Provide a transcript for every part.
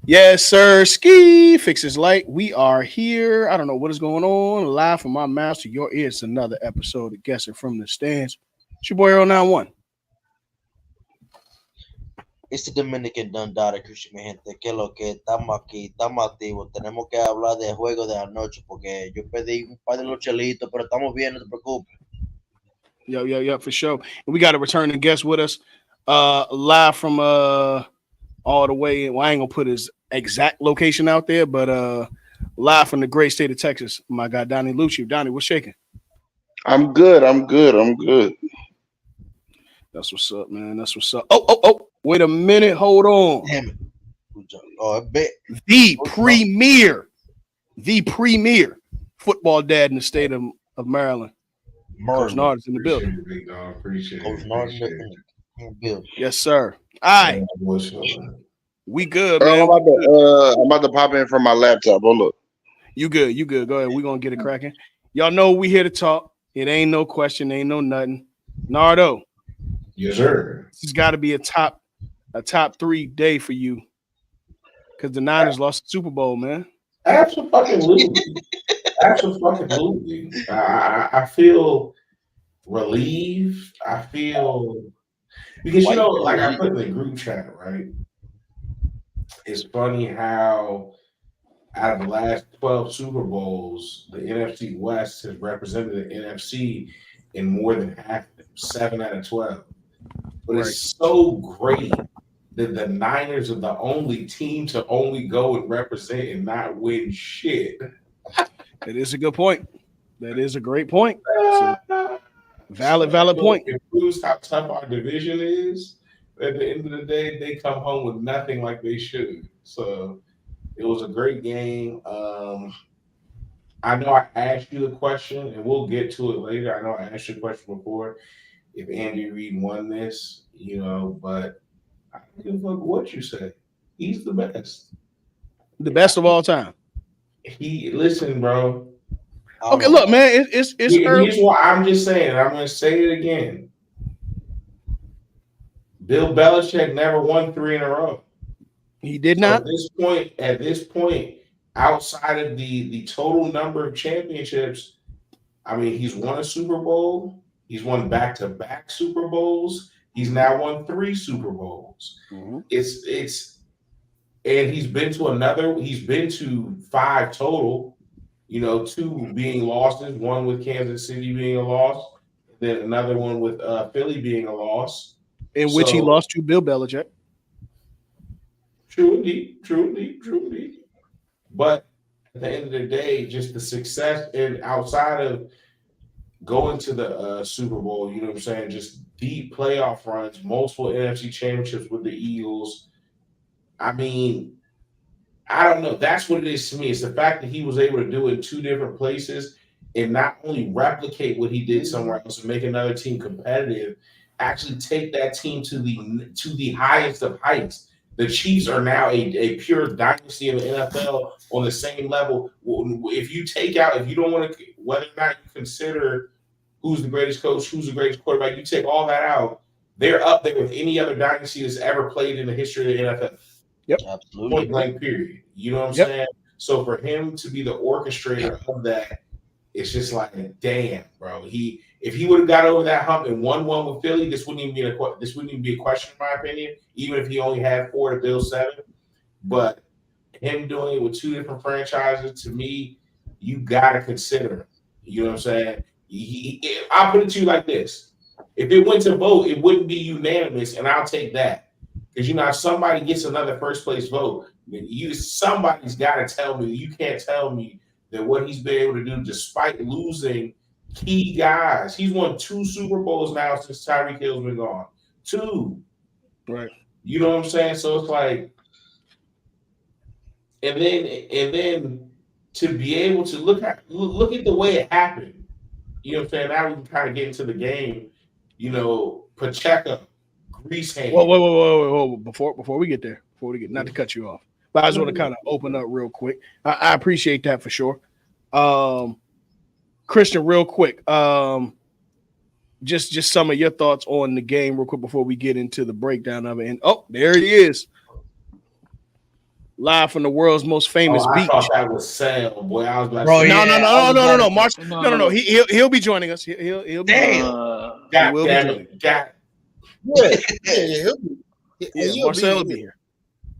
Yes, sir. Ski fix his light. We are here. I don't know what is going on. Live from my mouth to your ears. Another episode of Guessing from the Stands. It's your boy Earl 91. It's the Dominican Dundada, Christian, mi gente, que lo que estamos aquí, estamos activos, tenemos que hablar del juego de anoche, porque yo pedí un par de los chelitos, pero estamos bien, no te preocupes. Yo, for sure. And we got a returning guest with us. Live from all the way. Well, I ain't gonna put his exact location out there, but live from the great state of Texas. My guy Donnie Lucci. Donnie, what's shaking? I'm good. I'm good. I'm good. That's what's up, man. That's what's up. Oh. Wait a minute. Hold on. Damn it. Good job. Oh, I bet. The premier football dad in the state of Maryland. Coach Nard is in the building. Appreciate Coach it. Nard Appreciate in it. the building. Yes, sir. All right. What's up, man? We good, Earl, man. I'm about to pop in from my laptop. Hold up. You good. Go ahead. We're gonna get it cracking. Y'all know we here to talk. It ain't no question, ain't no nothing. Nardo. Yes, sir. This has got to be a top 3 day for you. Because the Niners lost the Super Bowl, man. Absolutely. Absolutely. I feel relieved. I feel because Why you know, you like I relieved? put in the group chat, right? It's funny how out of the last 12 Super Bowls, the NFC West has represented the NFC in more than half of them, 7 out of 12. But Right. it's so great that the Niners are the only team to only go and represent and not win shit. That is a good point. That is a great point. Valid point. It proves how tough our division is. At the end of the day, they come home with nothing like they should. So it was a great game. I know I asked you the question, and we'll get to it later. I know I asked you the question before if Andy Reid won this, but I don't give a fuck what you say. He's the best. The best of all time. Listen, bro. Okay, look, man, it's early. Here's what I'm just saying. I'm going to say it again. Bill Belichick never won 3 in a row. He did So not. At this point, outside of the total number of championships, I mean, he's won a Super Bowl. He's won back-to-back Super Bowls. He's now won 3 Super Bowls. Mm-hmm. And he's been to 5 total, 2 being losses, one with Kansas City being a loss, then another one with Philly being a loss. In which he lost to Bill Belichick. True indeed. But at the end of the day, just the success and outside of going to the Super Bowl, you know what I'm saying, just deep playoff runs, multiple NFC championships with the Eagles. I mean, I don't know. That's what it is to me. It's the fact that he was able to do it in 2 different places and not only replicate what he did somewhere else and make another team competitive, actually take that team to the highest of heights. The Chiefs are now a pure dynasty in the NFL on the same level. If you don't want to, whether or not you consider who's the greatest coach, who's the greatest quarterback, you take all that out, they're up there with any other dynasty that's ever played in the history of the NFL. Yep. Absolutely. Point blank period. You know what I'm saying? So for him to be the orchestrator of that, it's just like, damn, bro. If he would have got over that hump and won one with Philly, this wouldn't even be a question, in my opinion, even if he only had 4 to Bill 7. But him doing it with 2 different franchises, to me, you gotta consider him. You know what I'm saying? I'll put it to you like this. If it went to vote, it wouldn't be unanimous, and I'll take that. Because somebody gets another first place vote. Somebody's got to tell me. You can't tell me that what he's been able to do, despite losing key guys. He's won 2 Super Bowls now since Tyreek Hill's been gone. 2. Right. You know what I'm saying? So it's like, and then to be able to look at the way it happened. You know what I'm saying? Now we can kind of get into the game. Pacheco. Grease hand. Whoa. Before we get there, not to cut you off, but I just want to kind of open up real quick. I appreciate that for sure. Christian, real quick, just some of your thoughts on the game real quick before we get into the breakdown of it. And there he is. live from the world's most famous I beach. thought that was Sam, boy. I was about to Bro, say, No, yeah, no. March, no. He'll be joining us. He'll be Damn. he will be joining. God. Yeah, Marcel will be here.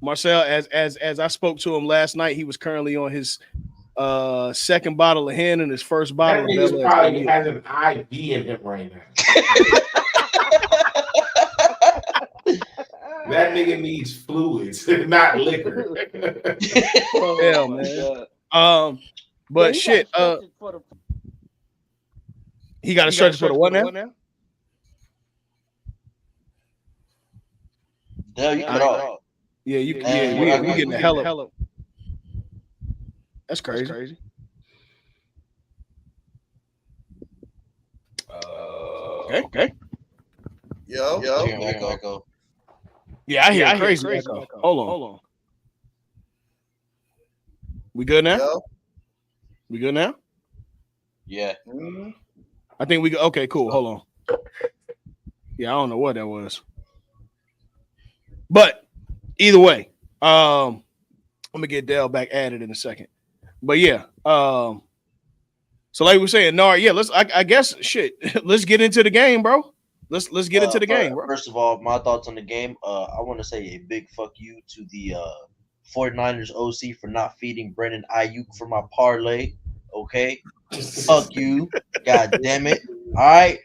Marcel, as I spoke to him last night, he was currently on his second bottle of hen and his first bottle That of nigga Bel Air. probably has an IV in him right now. That nigga needs fluids, not liquor. Hell, man. But shit, he got a stretch for the what now? Damn, you cut off. Yeah, we getting the hell up. That's crazy. Okay. Yo. Echo. Yeah, I hear crazy echo. Hold on. We good now? Yo. We good now? Yeah. I think we go. Okay, cool. Hold on. Yeah, I don't know what that was. But either way, I'm gonna get Dell back added in a second. But yeah, so like we were saying, Nar, yeah, I guess shit. Let's get into the game, bro. Let's get into the game, bro. First of all, my thoughts on the game. I want to say a big fuck you to the 49ers OC for not feeding Brandon Ayuk for my parlay. Okay, fuck you. God damn it. All right,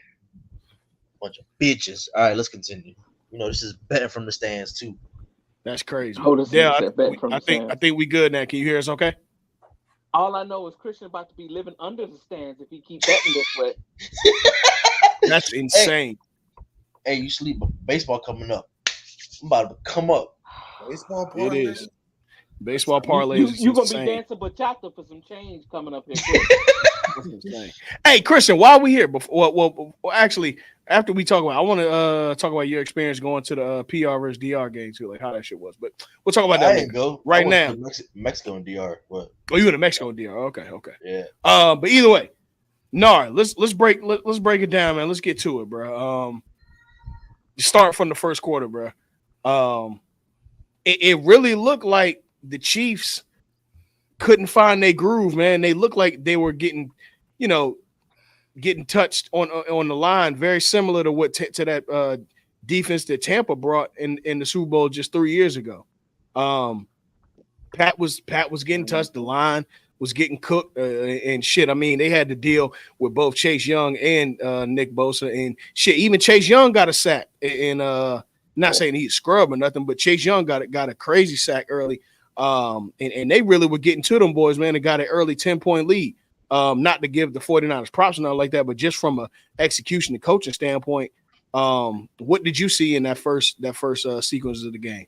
bunch of bitches. All right, let's continue. You know, this is betting from the stands too. That's crazy. Yeah, I think we good now. Can you hear us? Okay. All I know is Christian about to be living under the stands if he keeps betting this way. That's insane. Hey, you sleep. Baseball coming up. I'm about to come up. Baseball parlay. It is. Baseball parlay. You gonna be dancing bachata for some change coming up here. Hey, Christian, while we here, well, actually, after we talk about, I want to talk about your experience going to the PR versus DR game too, like how that shit was. But we'll talk about that I didn't go right now. Mexico and DR. What? Oh, you in the Mexico and DR? Okay. Yeah. But either way, Nar, let's break it down, man. Let's get to it, bro. Start from the first quarter, bro. It really looked like the Chiefs couldn't find their groove, man. They looked like they were getting touched on the line, very similar to what to that defense that Tampa brought in the Super Bowl just 3 years ago. Pat was getting touched. The line was getting cooked and shit. I mean, they had to deal with both Chase Young and Nick Bosa and shit. Even Chase Young got a sack, and not saying he's scrub or nothing, but Chase Young got a crazy sack early. And they really were getting to them boys, man, and got an early 10-point lead. Not to give the 49ers props or nothing like that, but just from a execution and coaching standpoint, what did you see in that first sequence of the game?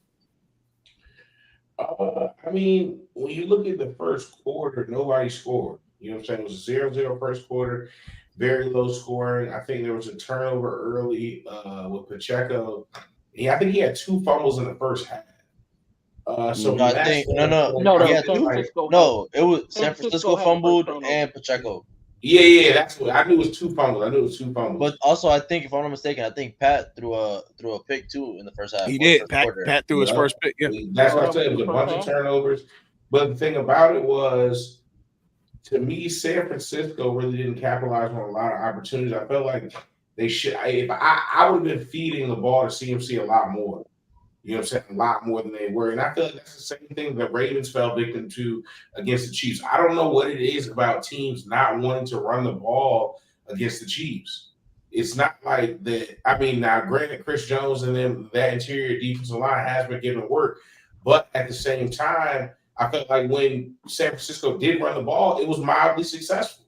I mean, when you look at the first quarter, nobody scored. You know what I'm saying? It was 0-0 first quarter, very low scoring. I think there was a turnover early with Pacheco. I think he had 2 fumbles in the first half. So no, I think it was San Francisco fumbled and Pacheco. Yeah, that's what I knew. It was 2 fumbles. But also, I think if I'm not mistaken, I think Pat threw a pick too in the first half. He did. Pat threw his first pick. Yeah, that's what I said. It was a bunch of turnovers. But the thing about it was, to me, San Francisco really didn't capitalize on a lot of opportunities. I felt like they should. I would have been feeding the ball to CMC a lot more. You know what I'm saying? A lot more than they were. And I feel like that's the same thing the Ravens fell victim to against the Chiefs. I don't know what it is about teams not wanting to run the ball against the Chiefs. It's not like that. I mean, now, granted, Chris Jones and then that interior defensive line has been giving work. But at the same time, I felt like when San Francisco did run the ball, it was mildly successful.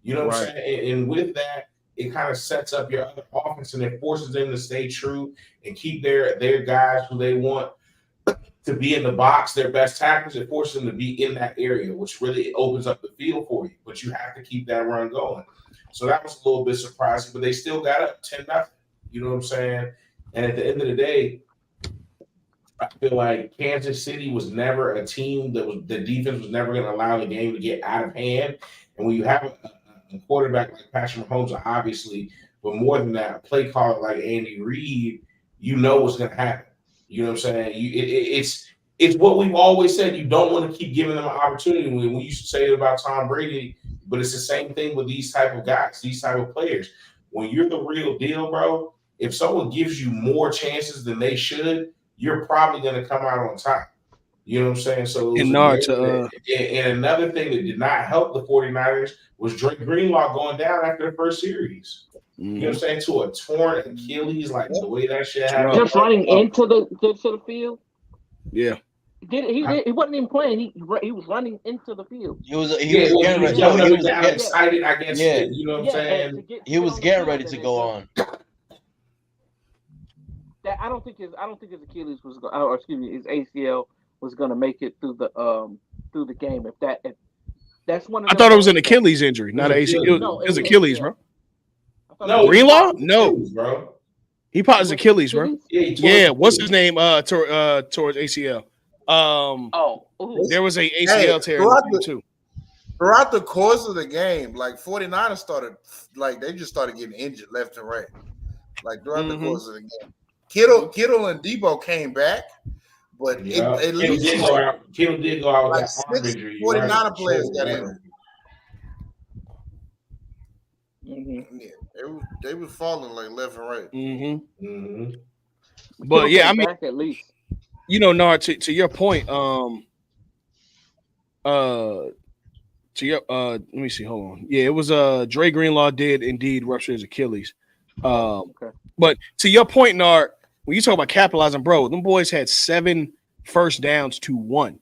You know what I'm saying? And with that, it kind of sets up your other offense and it forces them to stay true and keep their guys who they want to be in the box, their best tackles. It forces them to be in that area, which really opens up the field for you. But you have to keep that run going. So that was a little bit surprising, but they still got up 10-0. You know what I'm saying? And at the end of the day, I feel like Kansas City was never a team the defense was never going to allow the game to get out of hand. And when you have a quarterback like Patrick Mahomes, obviously, but more than that, a play caller like Andy Reid, you know what's going to happen. You know what I'm saying? it's what we've always said. You don't want to keep giving them an opportunity. We used to say it about Tom Brady, but it's the same thing with these type of guys, these type of players. When you're the real deal, bro, if someone gives you more chances than they should, you're probably going to come out on top. You know what I'm saying? So it was And a Nard game that, and another thing that did not help the 49ers was Drake Greenlaw going down after the first series. You know what I'm saying? To a torn Achilles, like the way that shit happened. Just running into the field. Yeah. He wasn't even playing. He was running into the field. He was getting ready. no, he was down excited, I guess. Yeah. You know what I'm saying? He was getting ready to go on. That I don't think his Achilles was, or excuse me, his ACL was going to make it through the game. If that's one of I thought it was an Achilles injury, not an ACL. No, it was Achilles, yeah. bro. No, Greenlaw? No, bro. He popped his Achilles, bro. Yeah. What's his name? Towards ACL. There was a ACL tear too. Throughout the course of the game, like 49ers started, like they just started getting injured left and right. Like throughout the course of the game, Kittle and Debo came back, but at least Kittle did go out with like that arm injury. 49er players got injured. Yeah, they was falling like left and right. But yeah, I mean, at least Nard, to your point, to your let me see, hold on. Yeah, it was Dre Greenlaw did indeed rupture his Achilles. But to your point, Nard, when you talk about capitalizing, bro, them boys had 7 first downs to 1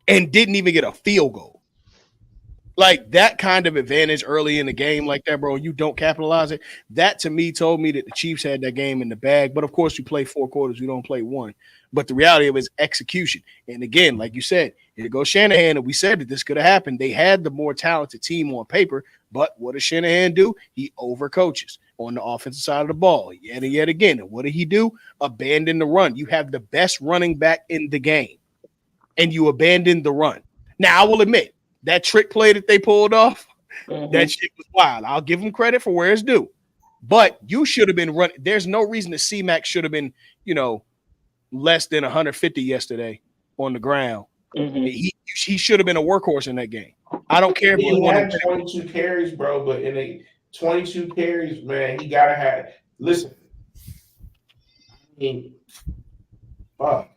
and didn't even get a field goal. Like that kind of advantage early in the game like that, bro, you don't capitalize it. That to me told me that the Chiefs had that game in the bag. But of course, you play 4 quarters, you don't play 1. But the reality of it is execution. And again, like you said, here goes Shanahan, and we said that this could have happened. They had the more talented team on paper, but what does Shanahan do? He overcoaches on the offensive side of the ball yet and yet again. And what did he do? Abandon the run. You have the best running back in the game, and you abandon the run. Now, I will admit, that trick play that they pulled off, that shit was wild. I'll give them credit for where it's due. But you should have been running. There's no reason that C-Mac should have been, less than 150 yesterday on the ground. He should have been a workhorse in that game. I don't care if he had 22 carries, bro, but in a 22 carries, man, he gotta have. Listen, I mean, fuck.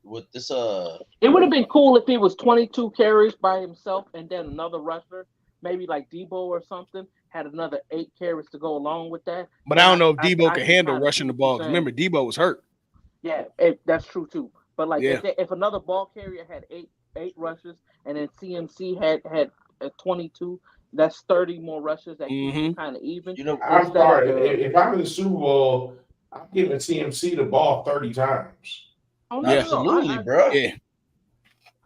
With this, it would have been cool if he was 22 carries by himself, and then another rusher, maybe like Debo or something, had another 8 carries to go along with that. But I don't know if Debo can handle rushing the ball. Remember, Debo was hurt. Yeah, that's true too. But like, if another ball carrier had eight rushes, and then CMC had 22, that's 30 more rushes that keep kind of even. I'm sorry. If I'm in the Super Bowl, I'm giving CMC the ball 30 times. Oh, no, absolutely, bro. Yeah.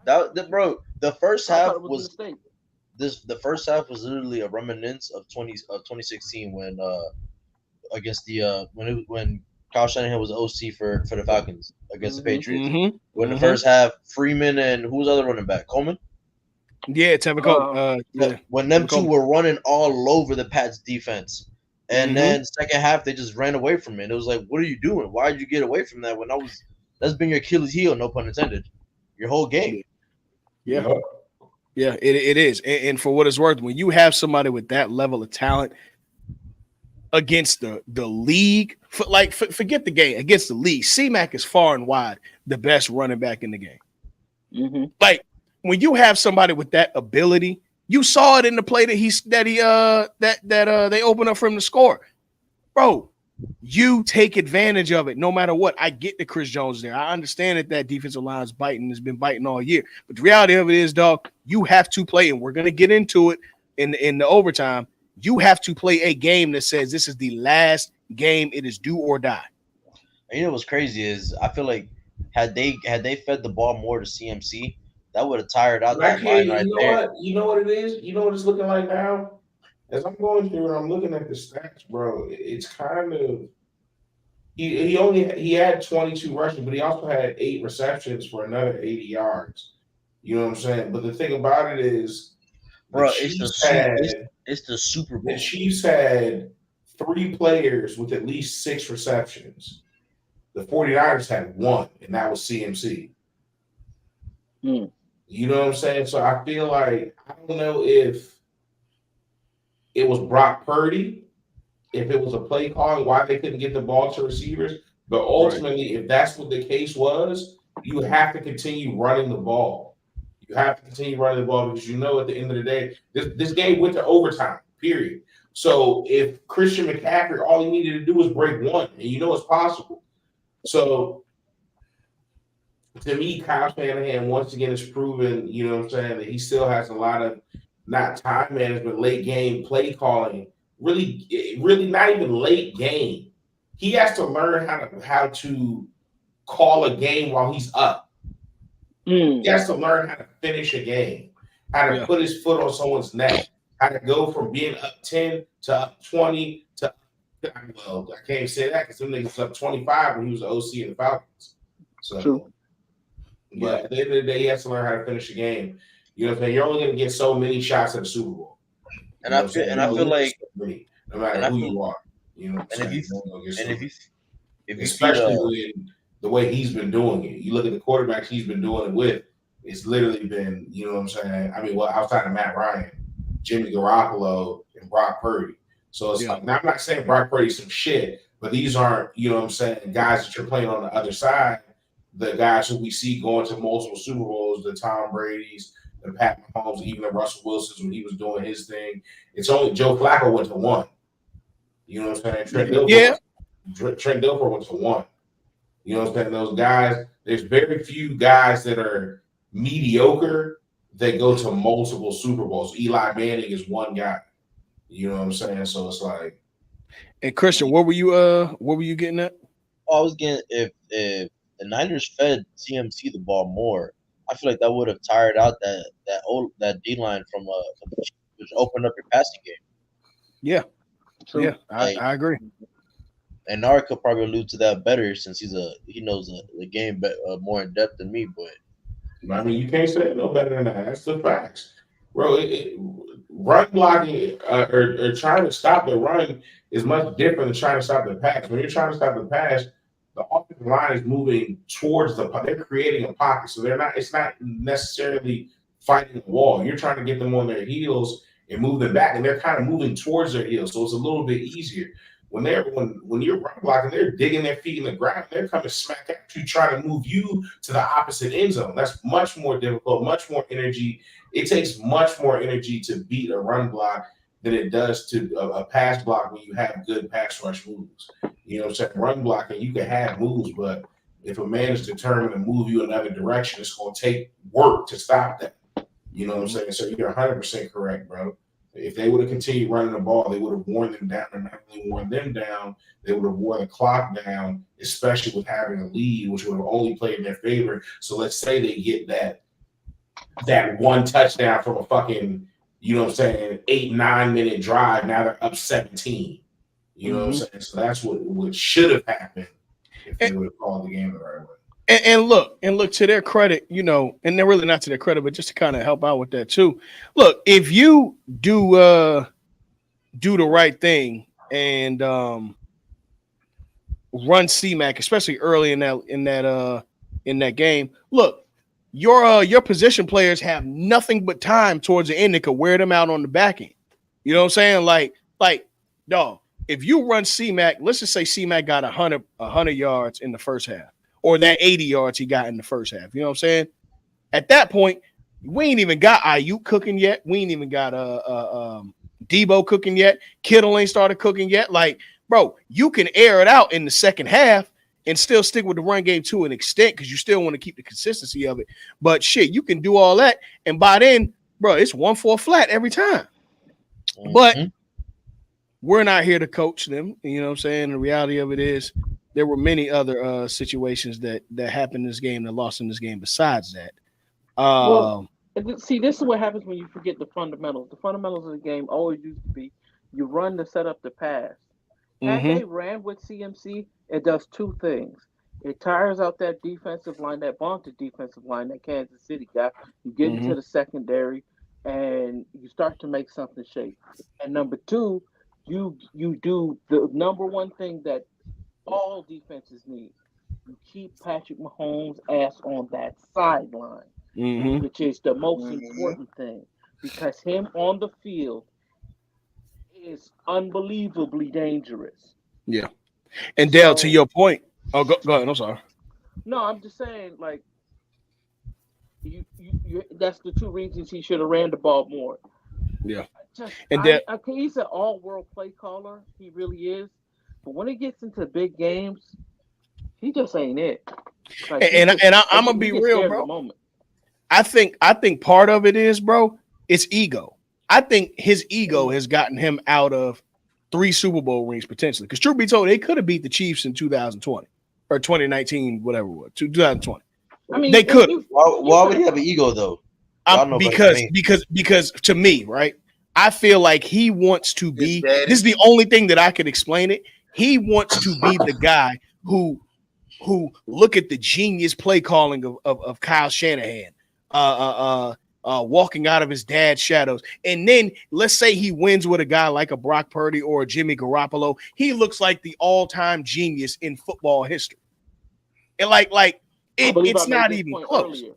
Bro, the first half was the first half was literally a reminiscence of 2016 when against the when Kyle Shanahan was the OC for the Falcons against the Patriots. When the first half, Freeman and who was the other running back? Coleman? Yeah, Tevin Coleman. When them two were running all over the Pats defense. And then second half, they just ran away from it. It was like, what are you doing? Why did you get away from that when that's been your Achilles heel, no pun intended, your whole game. Yeah, it is. And for what it's worth, when you have somebody with that level of talent against the league, forget the game, against the league, C-Mac is far and wide the best running back in the game. Like when you have somebody with that ability, you saw it in the play that they opened up for him to score, bro. You take advantage of it no matter what. I get that Chris Jones there. I understand that defensive line is biting, has been biting all year. But the reality of it is, dog, you have to play, and we're going to get into it in the overtime. You have to play a game that says this is the last game. It is do or die. And what's crazy is I feel like had they fed the ball more to CMC, that would have tired out that line right there. You know what it is? You know what it's looking like now? As I'm going through and I'm looking at the stats, bro, it's kind of he had 22 rushes, but he also had 8 receptions for another 80 yards. You know what I'm saying? But the thing about it is, bro, it's the Super Bowl. The Chiefs had 3 players with at least 6 receptions. The 49ers had one, and that was CMC. Mm. You know what I'm saying? So I feel like I don't know if it was Brock Purdy, if it was a play call and why they couldn't get the ball to receivers. But ultimately, if that's what the case was, you have to continue running the ball. You have to continue running the ball because you know at the end of the day, this game went to overtime, period. So if Christian McCaffrey, all he needed to do was break one, and you know it's possible. So to me, Kyle Shanahan once again has proven, you know what I'm saying, that he still has a lot of not time management, late game play calling. Really not even late game. He has to learn how to call a game while he's up. He has to learn how to finish a game, how to put his foot on someone's neck, how to go from being up 10 to up 20 to, well, I can't say that because some niggas was up 25 when he was the OC in the Falcons. So, True. yeah, at the end of the day, he has to learn how to finish a game. You know what I'm saying? You're only going to get so many shots at the Super Bowl. And I feel like, no matter who you are, you know what I'm saying? If you feed especially when the way he's been doing it. You look at the quarterbacks he's been doing it with, it's literally been, you know what I'm saying? I mean, well, outside of Matt Ryan, Jimmy Garoppolo, and Brock Purdy. So it's like, now I'm not saying Brock Purdy's some shit, but these aren't, you know what I'm saying, guys that you're playing on the other side, the guys who we see going to multiple Super Bowls, the Tom Brady's, the Pat Mahomes, even the Russell Wilsons when he was doing his thing. It's only Joe Flacco went to one. You know what I'm saying? Trent Dilfer went to one. You know what I'm saying? Those guys, there's very few guys that are mediocre that go to multiple Super Bowls. Eli Manning is one guy. You know what I'm saying? So it's like. And Christian, what were you getting at? I was getting if the Niners fed CMC the ball more, I feel like that would have tired out that D line from the Chiefs, which opened up your passing game. Yeah, True. Yeah, I agree. And Nara could probably allude to that better since he knows the game more in depth than me. But I mean, you can't say it no better than that. That's the facts, bro. Run blocking or trying to stop the run is much different than trying to stop the pass. When you're trying to stop the pass, the offensive line is moving towards they're creating a pocket, so they're not. It's not necessarily fighting a wall. You're trying to get them on their heels and move them back, and they're kind of moving towards their heels, so it's a little bit easier. When you're run blocking, they're digging their feet in the ground. They're coming smack at you, trying to move you to the opposite end zone. That's much more difficult, much more energy. It takes much more energy to beat a run block than it does to a pass block when you have good pass rush moves. You know what I'm saying? Run blocking, you can have moves, but if a man is determined to move you another direction, it's going to take work to stop that. You know what I'm saying? So you're 100% correct, bro. If they would have continued running the ball, they would have worn them down. And not only worn them down, they would have worn the clock down, especially with having a lead, which would have only played in their favor. So let's say they get that one touchdown from a fucking, you know what I'm saying, 8-9 minute drive. Now they're up 17. You know what I'm saying? So that's what should have happened if they would have called the game the right way. And look to their credit, you know, and they're really not to their credit, but just to kind of help out with that too. Look, if you do the right thing and run CMAC, especially early in that game, look, your position players have nothing but time towards the end that could wear them out on the back end. You know what I'm saying? Like, dog, if you run CMAC, let's just say CMAC got 100 yards in the first half, or that 80 yards he got in the first half. You know what I'm saying? At that point, we ain't even got Ayuk cooking yet. We ain't even got Debo cooking yet. Kittle ain't started cooking yet. Like, bro, you can air it out in the second half and still stick with the run game to an extent because you still want to keep the consistency of it. But shit, you can do all that, and by then, bro, it's 1-4 flat every time. Mm-hmm. But we're not here to coach them. You know what I'm saying? The reality of it is there were many other situations that happened in this game that lost in this game besides that. Well, see, this is what happens when you forget the fundamentals. The fundamentals of the game always used to be you run to set up the pass. Had they ran with CMC, it does two things. It tires out that defensive line, that vaunted defensive line that Kansas City got. You get into the secondary, and you start to make something shake. And number two, you do the number one thing that all defenses need. you keep Patrick Mahomes' ass on that sideline, Mm-hmm. which is the most Mm-hmm. important thing, because him on the field is unbelievably dangerous. Yeah. And Dale, to So your point. Oh, go ahead. I'm sorry. no, I'm just saying, like you that's the two reasons he should have ran the ball more. Yeah. Just And Dale, okay, he's an all world play caller. He really is. But when it gets into big games, he just ain't it. Like I'm gonna he be gets real, scared of the bro. moment. I think part of it is, bro, it's ego. I think his ego Mm. has gotten him out of 3 Super Bowl rings potentially. Because truth be told, they could have beat the Chiefs in 2020 or 2019, whatever it was, 2020. I mean, They and could have. you Why would could he have an ego though? Um, Y'all know better than because me. because because to me, right? I feel like he wants to His be. This daddy. is the only thing that I could explain it. He wants to be the guy who look at the genius play calling of Kyle Shanahan, walking out of his dad's shadows. And then let's say he wins with a guy like a Brock Purdy or a Jimmy Garoppolo. He looks like the all-time genius in football history. And I believe I it's made not this even point close. earlier.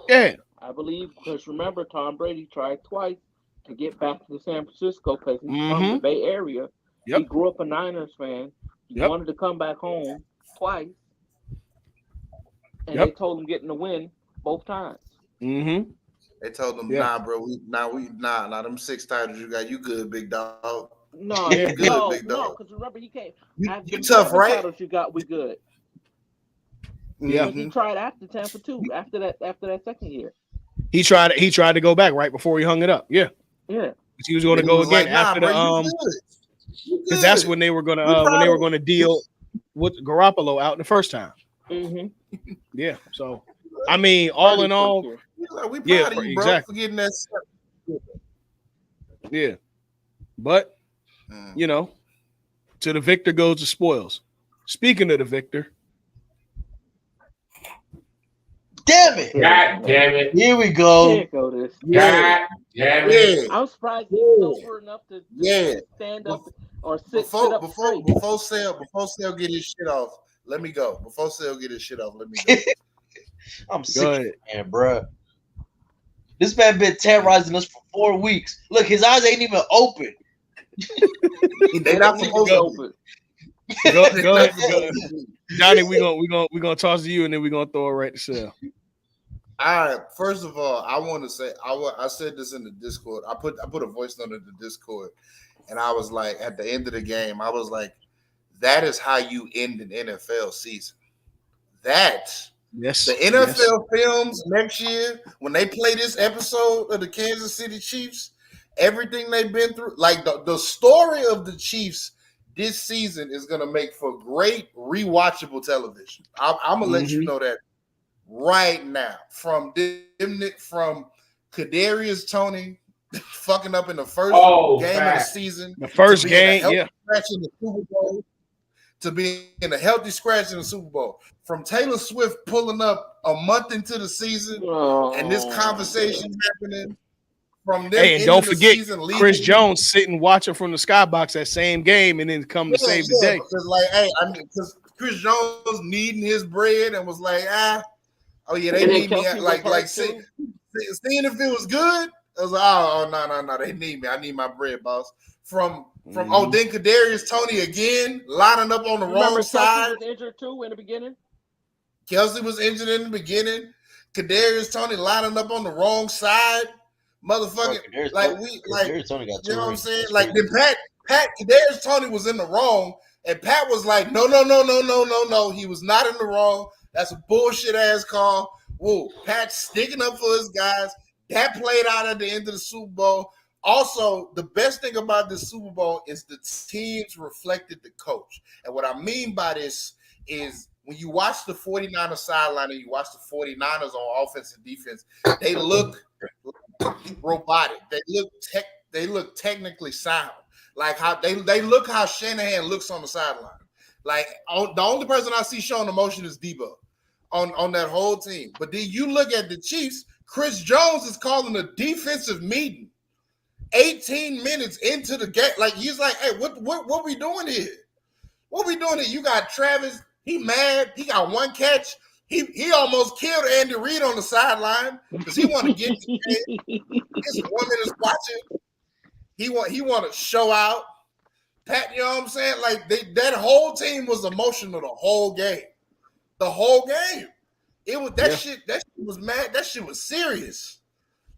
Yeah. I believe because remember Tom Brady tried twice to get back to San Francisco because he's from the Mm-hmm. Bay Area. He Yep. grew up a Niners fan. He Yep. wanted to come back home twice, and they Yep. told him getting the win both times. Mm-hmm. They told him, Yeah. nah, bro, nah, them 6 titles you got, you good, big dog. No, You Yeah. good, no, big no, dog. because remember he came after You them tough, 7 right? titles you got. We good Yeah. because he Mm-hmm. tried after Tampa too. After that second year, He tried to go back right before he hung it up. Yeah. yeah. But he was And going to then he go was again like, nah, after bro, the you good. You because that's good. when they were gonna We when proud they were of gonna deal with Garoppolo out the first time. Mm-hmm. Yeah. So I mean, all in Purdy's first all, year. He's like, we yeah, proud of you, bro, for exactly. getting that stuff. Yeah. But Mm. you know, to the victor goes the spoils. Speaking of the victor, Damn it! Here we God go. damn it. Here we Here go. go this. Yeah, God damn it. yeah, I'm surprised he was yeah, sober enough yeah. to stand up or sit Before up before straight. before Sale get his shit off, let me go. Before Sale get his shit off, let me go. I'm go sick of ahead. this man, bruh. This man been terrorizing us for 4 weeks. Look, his eyes ain't even open. They not Need to supposed be to Go be. open. go They go not ahead. Go. supposed to be. Johnny, we gonna toss to you and then we're gonna throw it right to Sal. All right. First of all, I want to say I said this in the Discord. I put a voice note in the Discord, and I was like, at the end of the game, I was like, that is how you end an NFL season. That the Yes, yes. NFL films next year when they play this episode of the Kansas City Chiefs, everything they've been through, like the story of the Chiefs this season is going to make for great rewatchable television. I'm gonna let you Mm-hmm. know that right now. From Kadarius Tony fucking up in the first Oh, game of the fact. season The to first being a game, healthy yeah. scratch in the Super Bowl to being a healthy scratch in the Super Bowl. From Taylor Swift pulling up a month into the season and this Oh, conversation happening, from them Hey, and don't ending the forget season Chris leaving. Jones sitting watching from the skybox that same game and then come to Yeah, save the yeah, day. because like, hey, I mean, because Chris Jones needing his bread and was like, oh yeah, they and then need me. Kelsey was Like, hurt too. seeing if it was good. I was like, oh no, they need me. I need my bread, boss. Mhm. Then Kadarius Tony again lining up on the You wrong remember Kelsey side. was injured too in the beginning. Kelsey was injured in the beginning. Kadarius Tony lining up on the wrong side. Bro, Motherfucking Kadarius Tony got you 2 know what I'm rings. saying? That's Like crazy. then Pat Kadarius Tony was in the wrong, and Pat was like, no. He was not in the wrong. That's a bullshit ass call. Whoa, Pat's sticking up for his guys. That played out at the end of the Super Bowl. Also, the best thing about this Super Bowl is the teams reflected the coach. And what I mean by this is when you watch the 49ers sideline and you watch the 49ers on offense and defense, they look robotic. They look technically sound. Like how they look how Shanahan looks on the sideline. Like the only person I see showing emotion is Debo on that whole team. But then you look at the Chiefs, Chris Jones is calling a defensive meeting 18 minutes into the game. Like he's like, hey, what we doing here? What we doing here? You got Travis. He mad. He got one catch. He almost killed Andy Reid on the sideline because he want to get the game. His woman is watching. He want to show out. Pat, you know what I'm saying? Like that whole team was emotional the whole game. The whole game. It was that shit. That shit was mad. That shit was serious.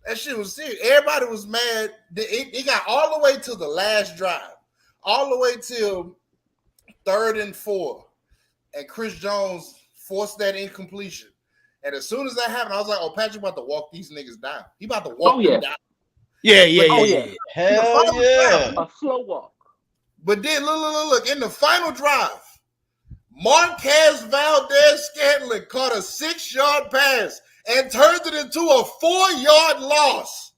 That shit was serious. Everybody was mad. It got all the way to the last drive, all the way till 3rd and 4, and Chris Jones forced that incompletion. And as soon as that happened, I was like, "Oh, Patrick about to walk these niggas down. He about to walk them down." Yeah. Hell yeah. A slow walk. But then look in the final drive, Marquez Valdez-Scantling caught a 6-yard pass and turned it into a 4-yard loss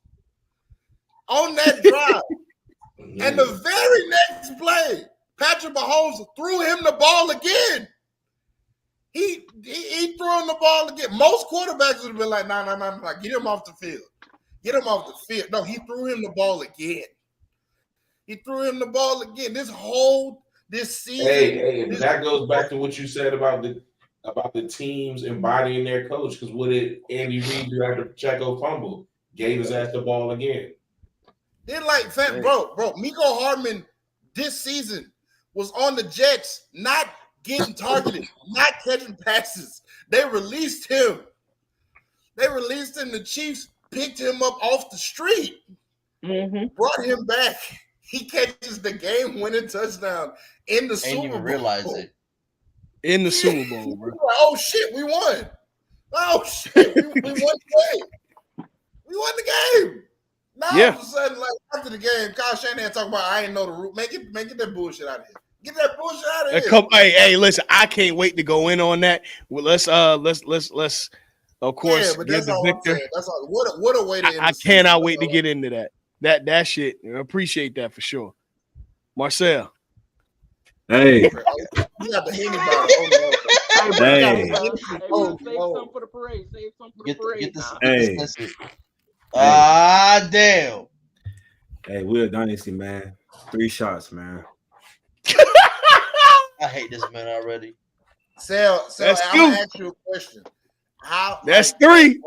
on that drive. And the very next play, Patrick Mahomes threw him the ball again. He threw him the ball again. Most quarterbacks would have been like, nah, get him off the field. Get him off the field. No, he threw him the ball again. This season. Hey, and that goes back to what you said about the teams embodying their coach. Because what did Andy Reid do after Pacheco fumble? Gave his ass the ball again. They're like, bro, Miko Hardman this season was on the Jets, not getting targeted, not catching passes. They released him. The Chiefs picked him up off the street, brought him back. He catches the game-winning touchdown in the Super Bowl. Ain't even realize it. In the Super Bowl, bro. Oh, shit, we won. Oh, shit, we won the game. We won the game. Now, all of a sudden, like, after the game, Kyle Shanahan talking about, I ain't know the rule. Make that bullshit out of here. Get that bullshit out of here. Hey, listen, I can't wait to go in on that. Well, let's of course, but give the victor. That's all. What a way to end I cannot wait to get into that. That shit. I appreciate that for sure. Marcel. Hey. You got the Henny bottle. Hey. Save some for the parade. Save some for the parade. Damn. Hey, we're a dynasty, man. 3 shots, man. I hate this man already. Sal, I'm gonna ask you a question. That's 3.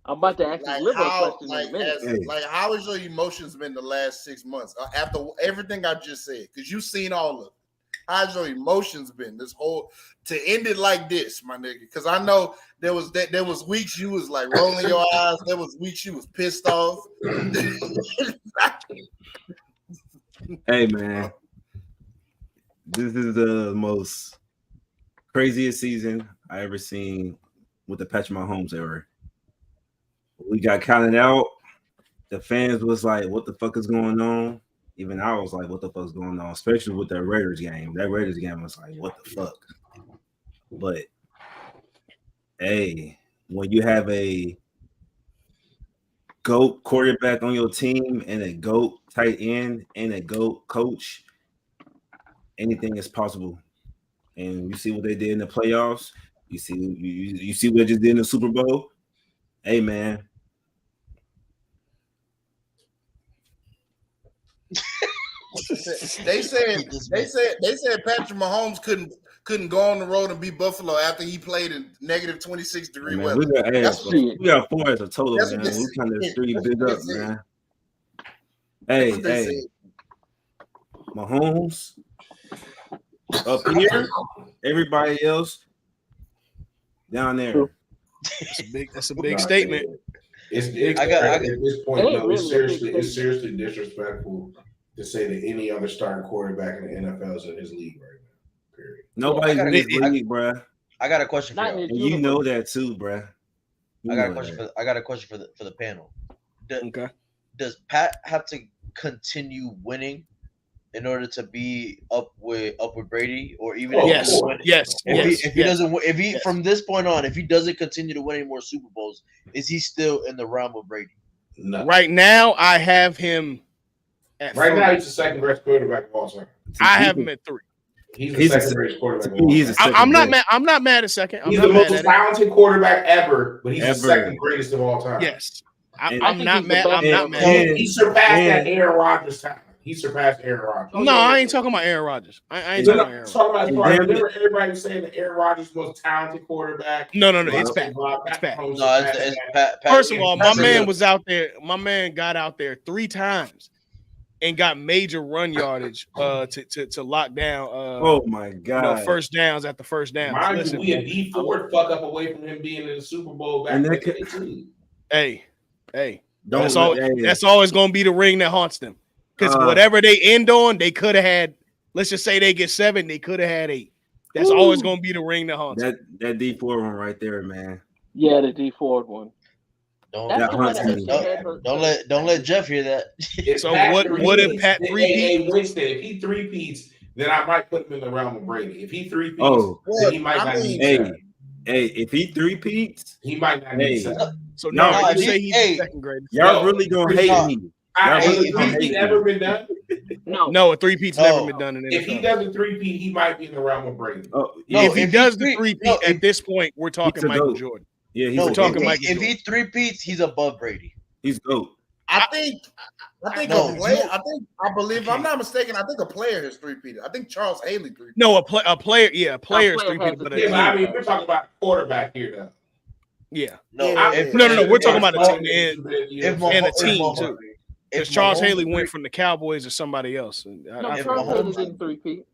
I'm about to ask you a question. How has your emotions been the last 6 months after everything I just said? Because you've seen all of it. How's your emotions been this whole to end it like this, my nigga? Because I know there was weeks you was like rolling your eyes. There was weeks you was pissed off. Hey, man, this is the most craziest season I ever seen with the Patrick Mahomes era. We got counted out. The fans was like, what the fuck is going on? Even I was like, what the fuck is going on? Especially with that Raiders game. That Raiders game was like, what the fuck? But, hey, when you have a GOAT quarterback on your team and a GOAT tight end and a GOAT coach, anything is possible. And you see what they did in the playoffs. You see what they just did in the Super Bowl. Hey, man. They said Patrick Mahomes couldn't go on the road and beat Buffalo after he played in negative 26-degree weather. We got 4 as a total, man. We kind of 3 big up, man. Hey, Mahomes up here, everybody else down there. That's a big statement. At this point, it's seriously disrespectful to say that any other starting quarterback in the NFL is in his league right now. Period. Nobody's in his league, bruh. I got a question for you. You know that too, bruh. I got a question for the panel. Does Pat have to continue winning in order to be up with Brady, or even from this point on, if he doesn't continue to win any more Super Bowls, is he still in the realm of Brady? No. Right now, I have him. Right now, he's the second best quarterback of all time. I have him at 3. He's the second greatest quarterback of all time. I'm not mad. I'm not mad at second. He's the most talented quarterback ever, but he's the second greatest of all time. Yes, I'm not mad. I'm not mad. He surpassed that Aaron Rodgers time. He surpassed Aaron Rodgers. Oh, No, yeah, I yeah, ain't talking about Aaron Rodgers. I ain't No, talking no, about Aaron Rodgers. talking about as far as Damn it. remember everybody was saying that Aaron Rodgers is the most talented quarterback. No. It's Like, Pat. Pat It's Pat. Mahomes No, surpassed it's that. First of all, my Patrick man Hill. was out there. My man got out there 3 times and got major run yardage to lock down Oh my god! first downs after first downs. Mind Listen, you, we a D Ford fuck up away from him being in the Super Bowl back in And the that could- day too. hey, Don't that's let- all. hey. That's always going to be the ring that haunts them. Because whatever they end on, they could have had. Let's just say they get 7, they could have had 8. That's Woo. always going to be the ring that haunts them. that D4 one right there, man. Yeah, the D Ford one. Don't That's the one haunts that me. hit your head. don't let Jeff hear that. So Pat what if Pat repeats, three-peats? Winston, if he three-peats, then I might put him in the realm of Brady. If he three-peats, Oh. then he might not need Hey, that. hey, if he 3-peats, He might not need that. So No, now you if say he- he's hey, the second greatest. y'all No, really gonna no. hate me. Y'all Hey, really if gonna he hate ever me. been done, No, a three-peat's No. never been done in the if he NFL. does a three-peat, he might be in the realm of Brady. Oh, No, yeah, if he if does he the three- three-peat no, at if- this point, we're talking a Michael goat. Jordan. yeah, he's No, a if talking goat. he, Michael if Jordan. he three-peats, he's above Brady. He's goat. I think No, a player. I believe. If I'm not mistaken. I think a player has 3-peated. I think Charles Haley 3-peated. No, a player, yeah, a player is player three-peated, has but a Yeah, but I mean, yeah. we're talking about quarterback here, though. No, Yeah. if- No, we're talking if- about a if- team if and a Mahomes- team if too. Because if Charles Mahomes Haley three- went from the Cowboys to somebody else. No, If Charles Mahomes- Haley didn't three-peat.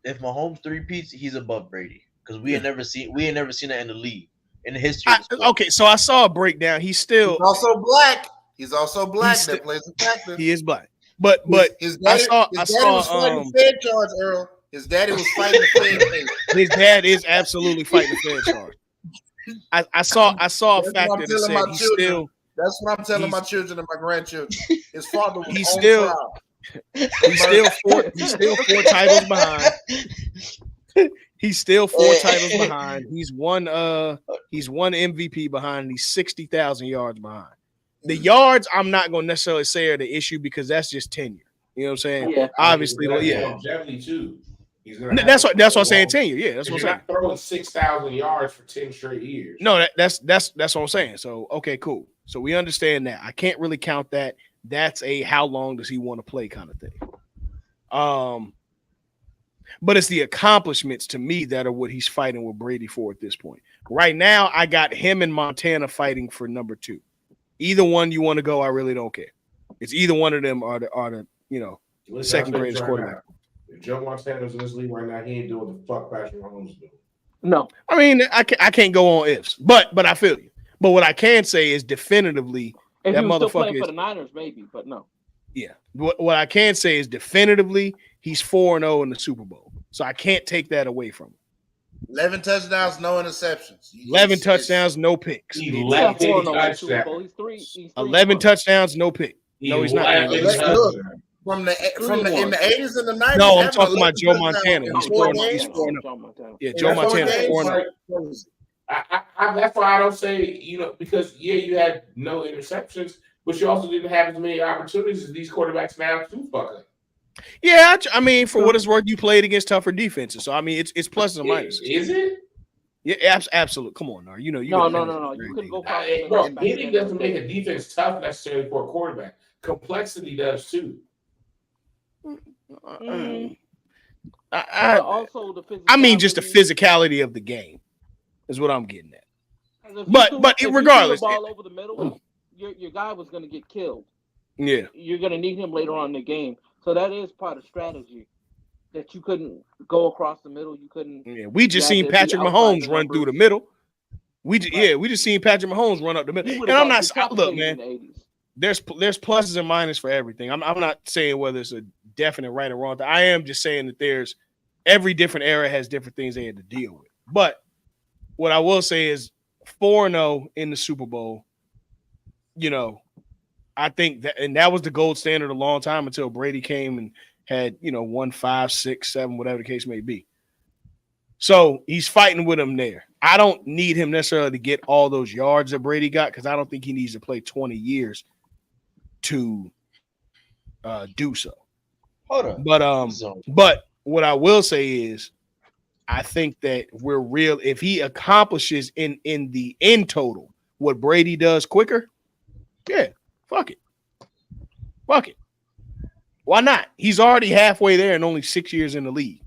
If Mahomes three-peats, he's above Brady because we ain't never seen that in the league in the history of the sport. Okay, so I saw a breakdown. He's still He's also black. He's also black. He's That plays a factor. he is black, but his I daddy, saw his daddy was fighting Fed charge, Earl. His daddy was fighting the Fed case. his dad is absolutely fighting the Fed charge. I saw a That's what I'm factor that telling said my he's children. still That's what I'm telling He's- my children and my grandchildren. His father was He's on still- trial. he's still 4 titles behind. He's still 4 titles behind. He's one MVP behind. And he's 60,000 yards behind. The yards, I'm not going to necessarily say are the issue because that's just tenure. You know what I'm saying? Yeah. Obviously, That's yeah. longevity too. He's gonna That's have what to I'm throw saying. long- Tenure, yeah, that's what You're I'm saying. not throwing 6,000 yards for 10 straight years. No, that's what I'm saying. So okay, cool. So we understand that. I can't really count that. That's a how long does he want to play kind of thing. But it's the accomplishments to me that are what he's fighting with Brady for at this point. Right now, I got him and Montana fighting for number 2. Either one you want to go, I really don't care. It's either one of them are the Listen, second I'll tell you greatest right quarterback. now, if Joe Montana's in this league right now, he ain't doing what the fuck Patrick Mahomes is doing. No. I mean, I can't go on ifs, but I feel you. But what I can say is definitively If that he was still motherfucker playing is, for the Niners, maybe, but no. yeah. What I can say is definitively he's 4-0 in the Super Bowl. So I can't take that away from him. 11 touchdowns, no interceptions. 11 touchdowns, no picks. Yeah, 11 4-0 in the Super touchdowns. Bowl. He's three. 11 touchdowns, no pick. No, he's not. 11 Let's touchdowns. look. From the in the 80s and the 90s. No, I'm having talking 11 about Joe touchdowns Montana. in He's 4 4-0. games. He's 4-0. Joe Montana. Yeah, In Joe 4 Montana's games, 4-0. That's why I don't say, because you had no interceptions, but you also didn't have as many opportunities as these quarterbacks now to fuck up. Yeah, I mean, for what it's worth, you played against tougher defenses. So I mean, it's pluses and minuses. Is it? Yeah, absolutely. Come on, Nar. You No. You couldn't go past Bro, hitting doesn't make a defense tough necessarily for a quarterback. Complexity does too. Also, the physicality. I mean, just the physicality of the game is what I'm getting at. But if you regardless, threw the ball over the middle, your guy was going to get killed. Yeah, You're going to need him later on in the game. So that is part of strategy. That you couldn't go across the middle. You couldn't. yeah. We just You seen had to be Patrick outside Mahomes the run through the numbers. middle. We just seen Patrick Mahomes run up the middle. And I'm not look, man. There's pluses and minuses for everything. I'm not saying whether it's a definite right or wrong. I am just saying that there's every different era has different things they had to deal with. But what I will say is 4-0 in the Super Bowl. I think that was the gold standard a long time until Brady came and had 1, 5, 6, 7, whatever the case may be. So he's fighting with him there. I don't need him necessarily to get all those yards that Brady got because I don't think he needs to play 20 years to do so. Hold on. But what I will say is I think that we're real. If he accomplishes in the end total what Brady does quicker, yeah, fuck it. Why not? He's already halfway there and only 6 years in the league.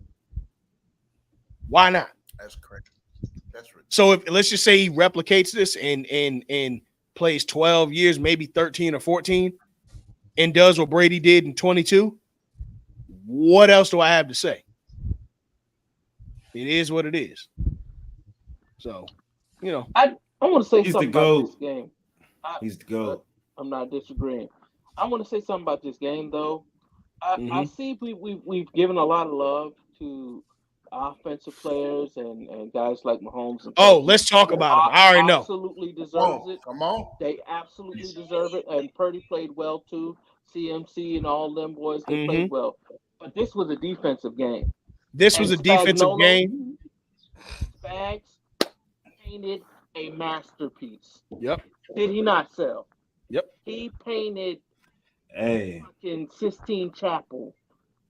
Why not? That's crazy. That's ridiculous. So if let's just say he replicates this and plays 12 years, maybe 13 or 14, and does what Brady did in 22, what else do I have to say? It is what it is. So, you know. I want to say He's something the about GOAT. this game. He's the GOAT. I'm not disagreeing. I want to say something about this game, though. I see we've given a lot of love to offensive players and guys like Mahomes and Oh, Kelsey. let's talk about him. I already know. Absolutely deserves it. Come on. They absolutely deserve it. And Purdy played well too. CMC and all them boys, they played well. But this was a defensive game. This was a defensive game. Spags painted a masterpiece. Yep. Did he not sell? Yep. He painted Hey, fucking Sistine Chapel.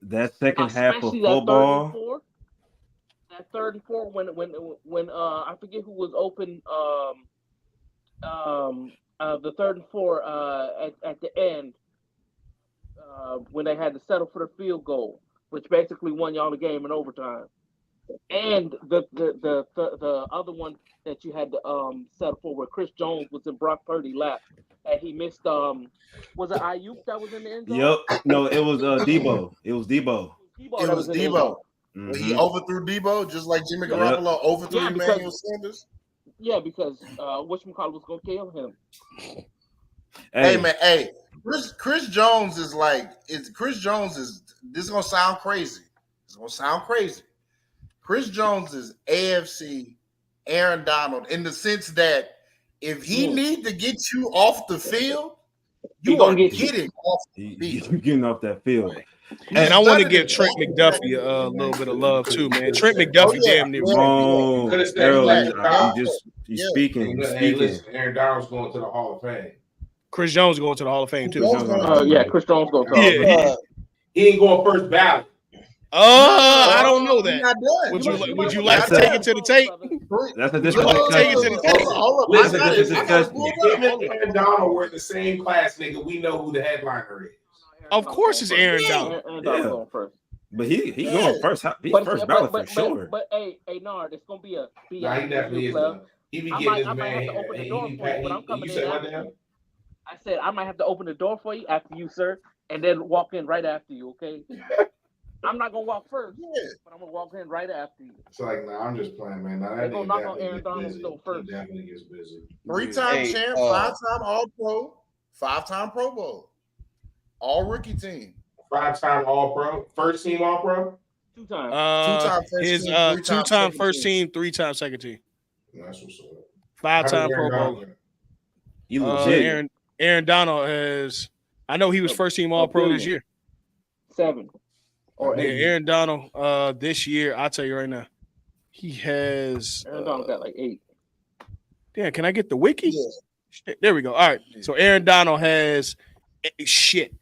that second half of Especially football. that third and four when I forget who was open the third and four at the end when they had to settle for the field goal, which basically won y'all the game in overtime. And the other one that you had to settle for where Chris Jones was in Brock Purdy lap and he missed was it Ayuk that was in the end zone? Yep. No, it was Debo. It was Debo. It was Debo. Mm-hmm. He overthrew Debo just like Jimmy Garoppolo overthrew Emmanuel Sanders. Yeah, because whatchamacallit was gonna kill him. Hey man, hey, Chris Jones is this is gonna sound crazy. It's gonna sound crazy. Chris Jones is AFC Aaron Donald in the sense that if he need to get you off the field, you are getting off the field. You're getting off that field. And I want to give Trent McDuffie a little bit of love too, man. Trent McDuffie damn near. He's speaking. Listen, Aaron Donald's going to the Hall of Fame. Chris Jones going to the Hall of Fame too. Chris Jones going to the Hall of Fame. He ain't going first ballot. I don't know that. Would you like to take it to the tape? That's a different Him and Aaron Donald were in the same class, nigga. We know who the headliner is. Of course, it's Aaron Donald. Going first. But he going first. He's first ballot for sure. But hey, Nard, it's gonna be a. He definitely is. He be getting his man. You said what now? I said I might have to open the door for you after you, sir, and then walk in right after you. Okay. I'm not gonna walk first, but I'm gonna walk in right after you. It's like, nah, I'm just playing, man. Nah, they're gonna knock on Aaron Donald still first. He definitely gets busy. 3-time champ, 5-time All-Pro, 5-time Pro Bowl, all rookie team. 5-time All-Pro, first team All-Pro. 2-time. 2-time first team, 2-time first team, 3-time second team. That's what's up. 5-time Pro Bowl. You legit. Aaron Donald has. I know he was first team All-Pro this year. 7. Or 8. Aaron Donald this year, I'll tell you right now, he has Aaron Donald got like 8. Yeah, can I get the wiki? Yeah. Shit, there we go. All right. So Aaron Donald has shit.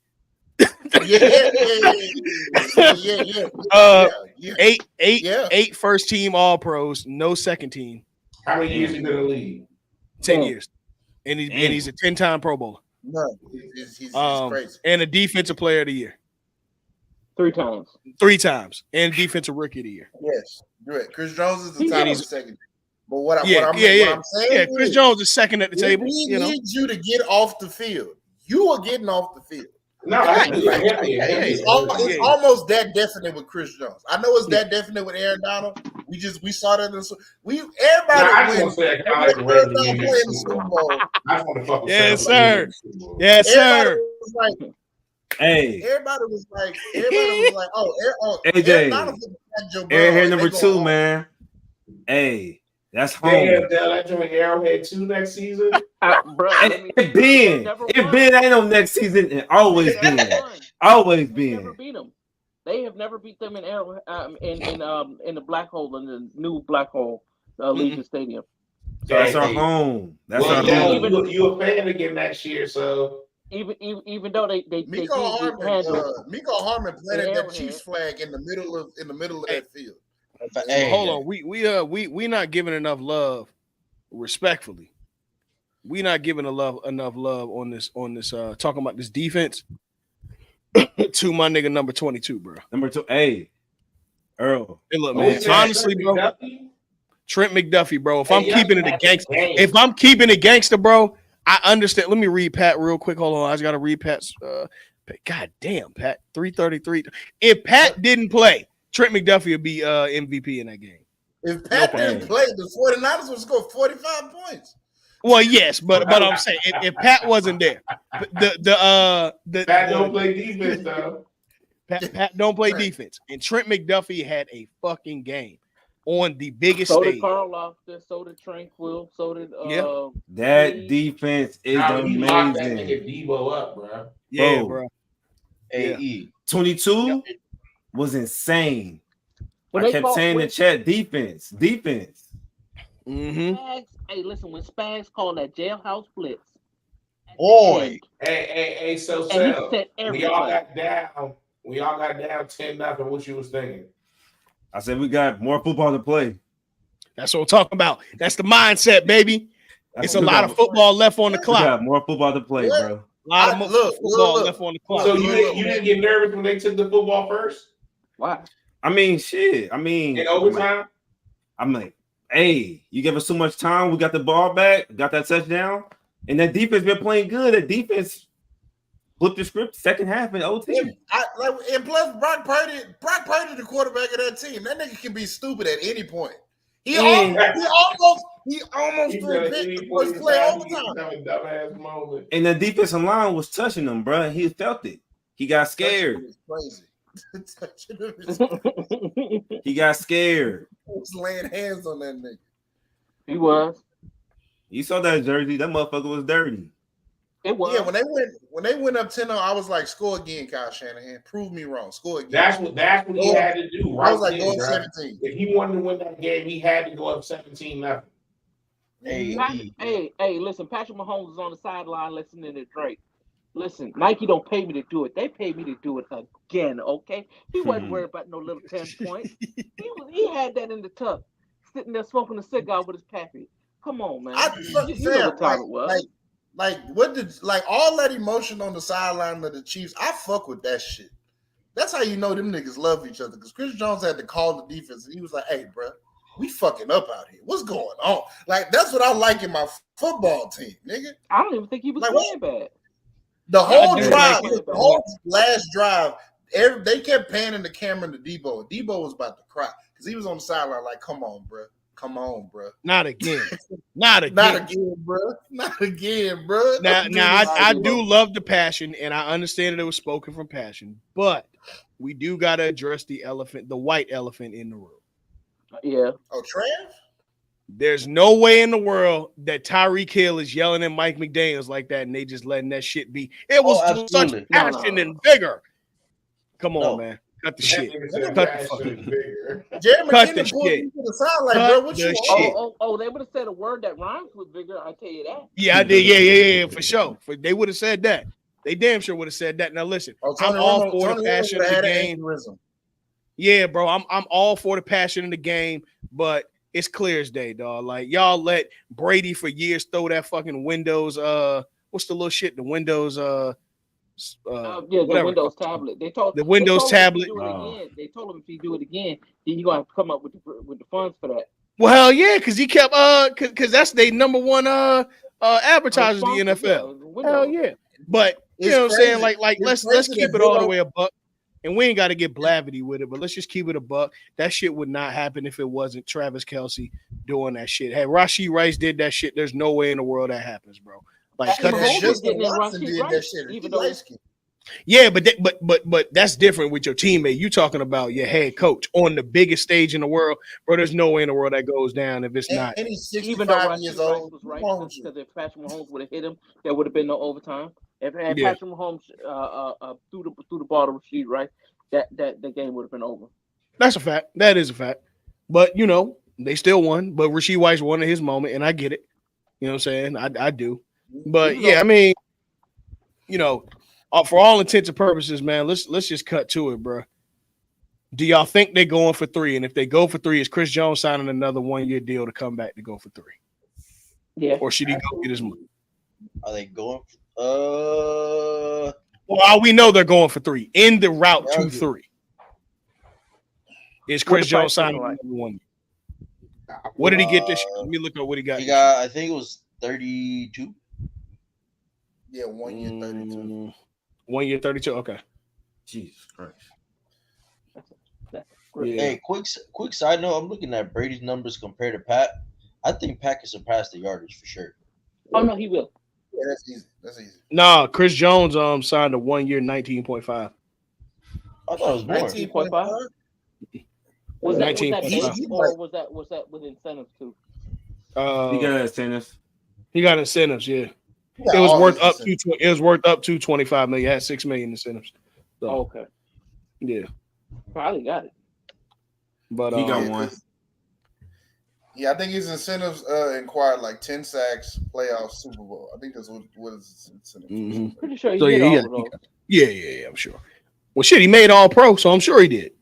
Eight first team All Pros, no second team. How many years he been in the league? 10 years. And he's a 10-time Pro Bowler. No, he's crazy. And a defensive player of the year. 3 times. 3 times. And defensive rookie of the year. Yes. Right. Chris Jones is the top of the second. But what I'm saying Chris Jones is second at the table. He needs you to get off the field. You are getting off the field. No, it's almost that definite with Chris Jones. I know it's that definite with Aaron Donald. We saw that in Yes, sir. Yes, sir. Everybody was like, oh, AJ. Aaron here number 2, man. Hey, that's home. That joint Arrowhead 2 next season. Bro, it been ain't no next season and always been. Never beat them. They have never beat them in Arrowhead in the black hole in the new black hole Legion Stadium. So that's our home. That's our home. You a fan again next year, so. Even though they Miko Harmon planted that Chiefs flag in the middle of that field. Hold on, we not giving enough love, respectfully. We not giving enough love on this talking about this defense. To my nigga number 22, bro. Number 2. Hey, Earl. Hey, look, Who man. said Honestly, Trent bro. McDuffie? Trent McDuffie, bro. If Hey, I'm keeping it a gangster, if I'm keeping it gangster, bro, I understand. Let me read Pat real quick. Hold on, I just gotta read Pat's. God damn, Pat, 333. If Pat didn't play, Trent McDuffie would be MVP in that game. If Pat didn't play, the 49ers would score 45 points. Well, yes, but I'm saying if Pat wasn't there, the Pat don't play defense though. Pat don't play defense, and Trent McDuffie had a fucking game on the biggest So stage. did Carl Loftus, so did Tranquil, so did that defense is He locked that amazing. nigga Debo up, bro. Yeah, bro. AE 22 was insane. When I they kept fought saying in the with- chat, defense. Mm-hmm. Spags, hey, listen, when Spags called that jailhouse blitz, boy. Hey, so and he Sal, said we all everybody. got down. We all got down 10-0. What you was thinking? I said we got more football to play. That's what I'm talking about. That's the mindset, baby. It's a lot of football left on the We clock. got more football to play, bro. A lot of football left on the clock. So you didn't get nervous when they took the football first? Why? I mean, shit. In overtime? I'm like, hey, you give us too much time. We got the ball back, got that touchdown, and that defense been playing good. That defense flipped the script second half in OT. And plus, Brock Purdy, the quarterback of that team. That nigga can be stupid at any point. He almost threw a pick the first play overtime. And the defensive line was touching him, bro. He felt it. He got scared. Crazy. He got scared. He was laying hands on that nigga. He was. You saw that jersey. That motherfucker was dirty. It was. Yeah, when they went up 10-0, I was like, score again, Kyle Shanahan. Prove me wrong. Score again. That's what he had to do. Right, I was like, then, go up 17. If he wanted to win that game, he had to go up 17-0. Hey, listen, Patrick Mahomes is on the sideline listening to Drake. Listen, Nike don't pay me to do it. They pay me to do it again, okay? He wasn't worried about no little 10 points. He had that in the tuck, sitting there smoking a cigar with his pappy. Come on, man. You know what time it was. Like all that emotion on the sideline of the Chiefs, I fuck with that shit. That's how you know them niggas love each other. Because Chris Jones had to call the defense, and he was like, "Hey, bro, we fucking up out here. What's going on?" Like that's what I like in my football team, nigga. I don't even think he was playing bad. The whole drive, the whole last drive, they kept panning the camera to Debo. Debo was about to cry because he was on the sideline like, "Come on, bro. Come on, bro. Not again. Not again. Not again, bro. Not again, bro." Now I do love the passion, and I understand that it was spoken from passion, but we do got to address the white elephant in the room. Yeah. Oh, Trav? There's no way in the world that Tyreek Hill is yelling at Mike McDaniels like that, and they just letting that shit be. It was such passion and vigor. Come on, man. Cut the shit. Cut the fucking vigor. Cut the shit. To the side like, bro, what you oh, they would have said a word that rhymes with vigor. I tell you that. Yeah, I did. Yeah, for sure. They would have said that. They damn sure would have said that. Now listen, I'm all for the passion of the game. Yeah, bro, I'm all for the passion in the game, but it's clear as day, dog. Like y'all let Brady for years throw that fucking Windows. What's the little shit? The Windows. The Windows tablet. They told the Windows tablet. They told him if he do it again, then you gonna have to come up with the funds for that. Well, hell yeah, because he kept because that's their number one advertisers in the NFL. Hell yeah, but you know what I'm saying? Like let's keep it all the way a buck. And we ain't got to get blavity with it, but let's just keep it a buck. That shit would not happen if it wasn't Travis Kelce doing that shit. Hey, Rashee Rice did that shit. There's no way in the world that happens, bro. Like, cut that shit. Yeah, but that's different with your teammate. You talking about your head coach on the biggest stage in the world, bro. There's no way in the world that goes down if it's not. And he's 65 even though years old. Was right, because if Patrick Mahomes would have hit him, there would have been no overtime. If Patrick Mahomes threw the ball to Rashee Rice, that game would have been over. That's a fact. That is a fact. But you know, they still won. But Rashee Rice won in his moment, and I get it. You know what I'm saying? I do. But yeah, I mean, you know, for all intents and purposes, man, let's just cut to it, bro. Do y'all think they're going for 3? And if they go for 3, is Chris Jones signing another 1-year deal to come back to go for 3? Yeah. Or should he go get his money? Are they going? Well, we know they're going for 3 in the route to 3. Is What Chris the Jones price signing looking like? number 1? What did he get this year? Let me look up what he got. He got, I think it was 32. Yeah, 1 year 32. 1 year 32. Okay. Jesus Christ. That's great. Yeah. Hey, quick side note. I'm looking at Brady's numbers compared to Pat. I think Pat can surpass the yardage for sure. Oh no, he will. Yeah, that's easy. That's easy. Nah, Chris Jones signed a 1 year 19.5. I thought it was more. 19.5. Was that 19.5. base or was that with incentives too? He got incentives. He got incentives, yeah. Yeah, It was all worth his up to incentives. it was worth up to 25 million. It had 6 million incentives. So, Okay, yeah. probably got it. But He got one. Yeah, I think his incentives inquired like 10 sacks, playoffs, Super Bowl. I think that's what his incentives. Mhm. Pretty sure he So, did yeah, all of those. Yeah, I'm sure. Well, shit, he made all pro, so I'm sure he did.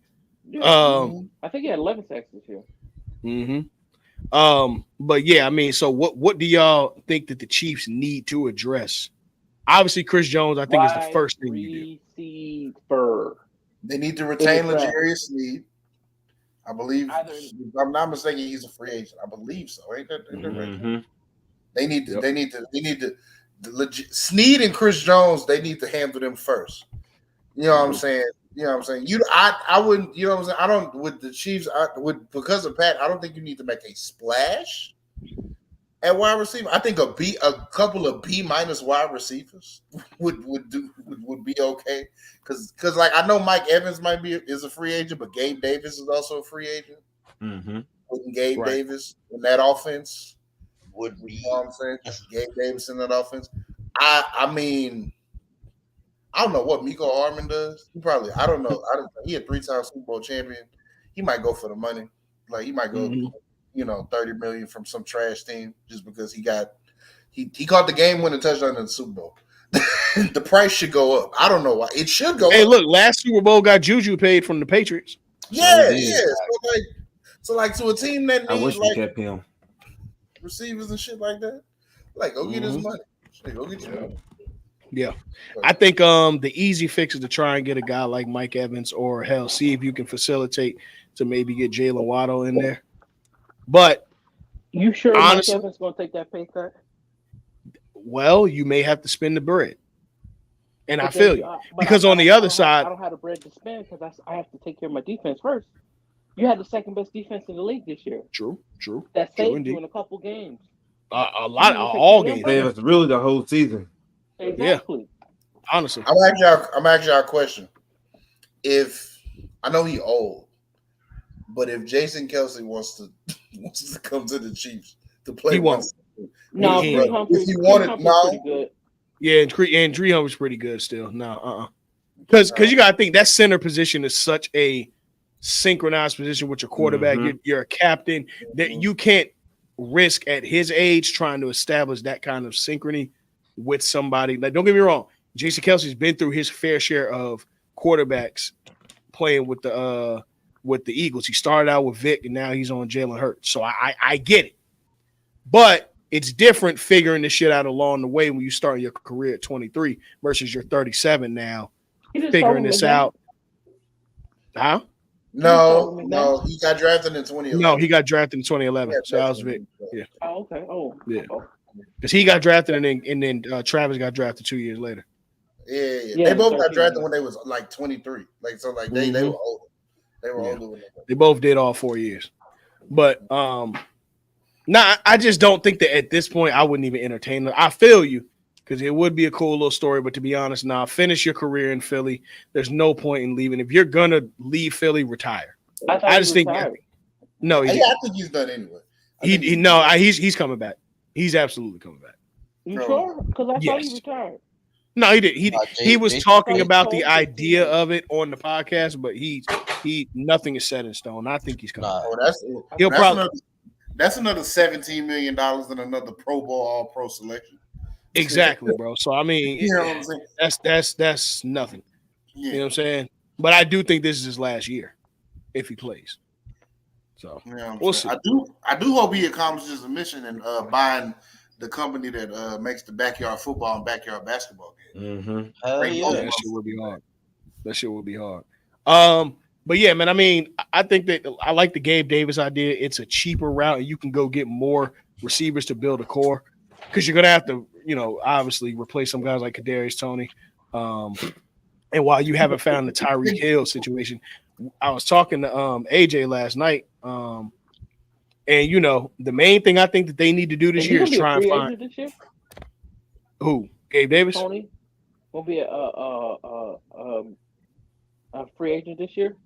Yeah. I think he had 11 sacks this year. But yeah, I mean, so what do y'all think that the Chiefs need to address? Obviously, Chris Jones, I think, is the first thing you do. Receiver. They need to retain In the draft. L'Jarius Sneed. I believe, if I'm not mistaken, he's a free agent. I believe so. Ain't that right? They need to. Sneed and Chris Jones. They need to handle them first. You know what I'm saying? You know what I'm saying? I wouldn't. You know what I'm saying? I don't with the Chiefs. Because of Pat. I don't think you need to make a splash at wide receiver. I think a couple of B- wide receivers would be okay. Because like I know Mike Evans is a free agent, but Gabe Davis is also a free agent. Putting Gabe Davis in that offense would be. You know what I'm saying? Gabe Davis in that offense. I mean, I don't know what Miko Hardman does. He probably I don't know. He a 3-time Super Bowl champion. He might go for the money. Like he might go, 30 million from some trash team just because he caught the game winning touchdown in the Super Bowl. The price should go up. I don't know why. It should go up. Hey, look, last Super Bowl got Juju paid from the Patriots. Yeah. So to a team that needs, I wish we kept him. Receivers and shit like that. Like, go get his money. Go get your money. Yeah. I think the easy fix is to try and get a guy like Mike Evans or hell, see if you can facilitate to maybe get Jalen Waddle in there. But you sure honestly, Mike Evans gonna take that pay cut? Well, you may have to spend the bread. And I feel you. Because on the other side, I don't have the bread to spend because I have to take care of my defense first. You had the second best defense in the league this year. True. That saved you in a couple games. A lot of all games. It was really the whole season. Exactly. Yeah. Honestly. I'm asking y'all a question. If I know he old, but if Jason Kelsey wants to come to the Chiefs to play, he won't. No, if he wanted, pretty good. Yeah, and Tree Humphrey's pretty good still. No, because you gotta think that center position is such a synchronized position with your quarterback. You're a captain that you can't risk at his age trying to establish that kind of synchrony with somebody. Like, don't get me wrong, Jason Kelsey's been through his fair share of quarterbacks playing with the Eagles. He started out with Vic and now he's on Jalen Hurts. So I get it. But it's different figuring this shit out along the way when you start your career at 23 versus you're 37 now. Figuring this out. Huh? No, he got drafted in 2011. No, he got drafted in 2011. So that was Vic. Yeah. Oh, okay. Oh, yeah. Because he got drafted and then Travis got drafted 2 years later. Yeah. They both got drafted when they was like 23. Like so, like they were older. They were older. They both did all 4 years. But I just don't think that at this point I wouldn't even entertain it. I feel you because it would be a cool little story. But to be honest, finish your career in Philly. There's no point in leaving. If you're gonna leave Philly, retire. I just think no. I think he's done anyway. He's coming back. He's absolutely coming back. You sure? Because I thought he retired. No, he did. He was talking about the idea of it on the podcast, but nothing is set in stone. I think he's coming back. That's another $17 million and another Pro Bowl All Pro selection. Exactly, bro. So I mean, you know what I'm saying? That's nothing. Yeah. You know what I'm saying? But I do think this is his last year if he plays. So we'll see. I do hope he accomplishes a mission and buying the company that makes the backyard football and backyard basketball games. Mm-hmm. Hell Bring yeah. both That of shit them. would be hard. That shit would be hard. But yeah, man. I mean, I think that I like the Gabe Davis idea. It's a cheaper route, and you can go get more receivers to build a core because you're gonna have to, obviously replace some guys like Kadarius Toney. And while you haven't found the Tyreek Hill situation, I was talking to AJ last night. And the main thing I think that they need to do this And he's year gonna is be a try and free find agent this year. Gabe Davis. Tony will be a free agent this year.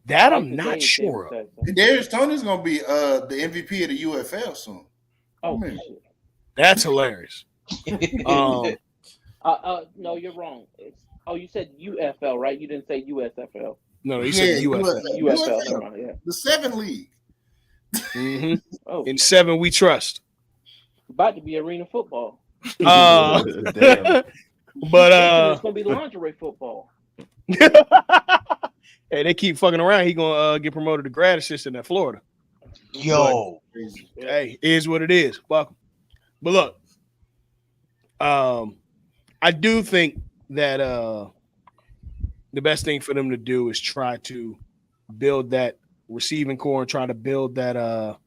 That Like I'm the not Dave sure of. Davis said. Kadarius Toney's gonna be the MVP of the UFL soon. Oh Man. shit. That's hilarious. Um, No, you're wrong. You said UFL, right? You didn't say USFL. no, he said the UFL. UFL. Never mind. Yeah. The 7 league. Mm-hmm. Oh, In 7, we trust. about to be arena football. Damn. Damn. But It's gonna be lingerie football. hey, they keep fucking around. He gonna get promoted to grad assistant at Florida. Yo. Crazy. Hey, it is what it is. Fuck 'em. But look, I do think that the best thing for them to do is try to build that receiving core and try to build that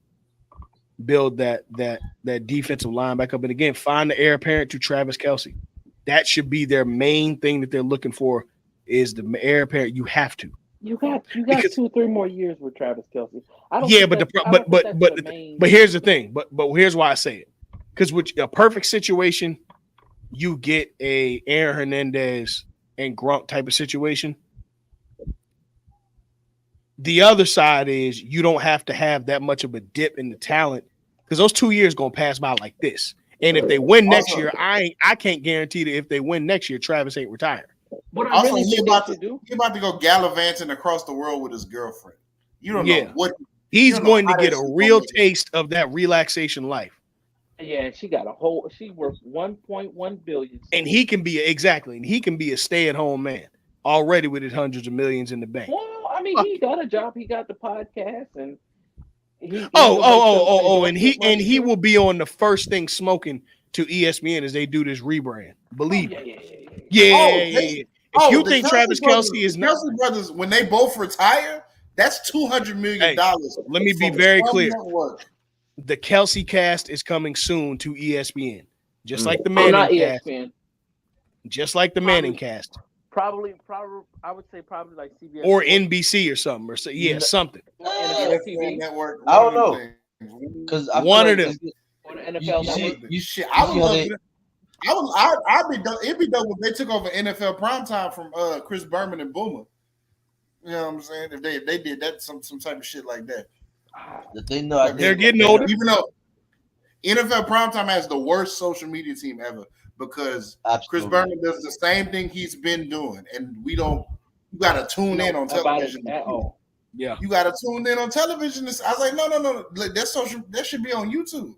defensive line back up. And again, find the heir apparent to Travis Kelce. That should be their main thing that they're looking for is the heir apparent. You have to. You got Because- 2 or 3 more years with Travis Kelce. Yeah, but here's the thing. But here's why I say it. Because with a perfect situation, you get a Aaron Hernandez and Gronk type of situation. The other side is you don't have to have that much of a dip in the talent because those 2 years gonna pass by like this. And if they win next year, I can't guarantee that if they win next year, Travis ain't retired. What I Also, really he think about they should do. to go gallivanting across the world with his girlfriend. You don't Yeah. know what He's You don't know going to how get that a shit real gonna make- taste of that relaxation life. Yeah, she got a whole. She worth 1.1 billion. And he can be a stay-at-home man already with his hundreds of millions in the bank. Well, I mean, he got a job. He got the podcast, and he. And he will be on the first thing smoking to ESPN as they do this rebrand. Believe me. Yeah. If you the think Kelce Travis brothers, Kelce is the not, Kelce brothers, when they both retire, that's $200 million. let me be from very some clear. network. The Kelce cast is coming soon to ESPN, just like the Oh, not Manning cast, ESPN. just like the Manning cast, Probably. I would say probably like CBS or Sports. NBC or something, or something. NFL TV. Network. I don't one of know. them things. Because One of them. Or the NFL Network. Shit, I would see how love they- it. I'd be done. It'd be done if they took over NFL primetime from Chris Berman and Boomer. You know what I'm saying? If they did that, some type of shit like that. The thing though, I think They're getting older. Even though NFL primetime has the worst social media team ever because Chris Absolutely. Berman does the same thing he's been doing, and we don't. You got to tune in on About it television. at all. Yeah. You got to tune in on television. I was like, no. That social. That should be on YouTube.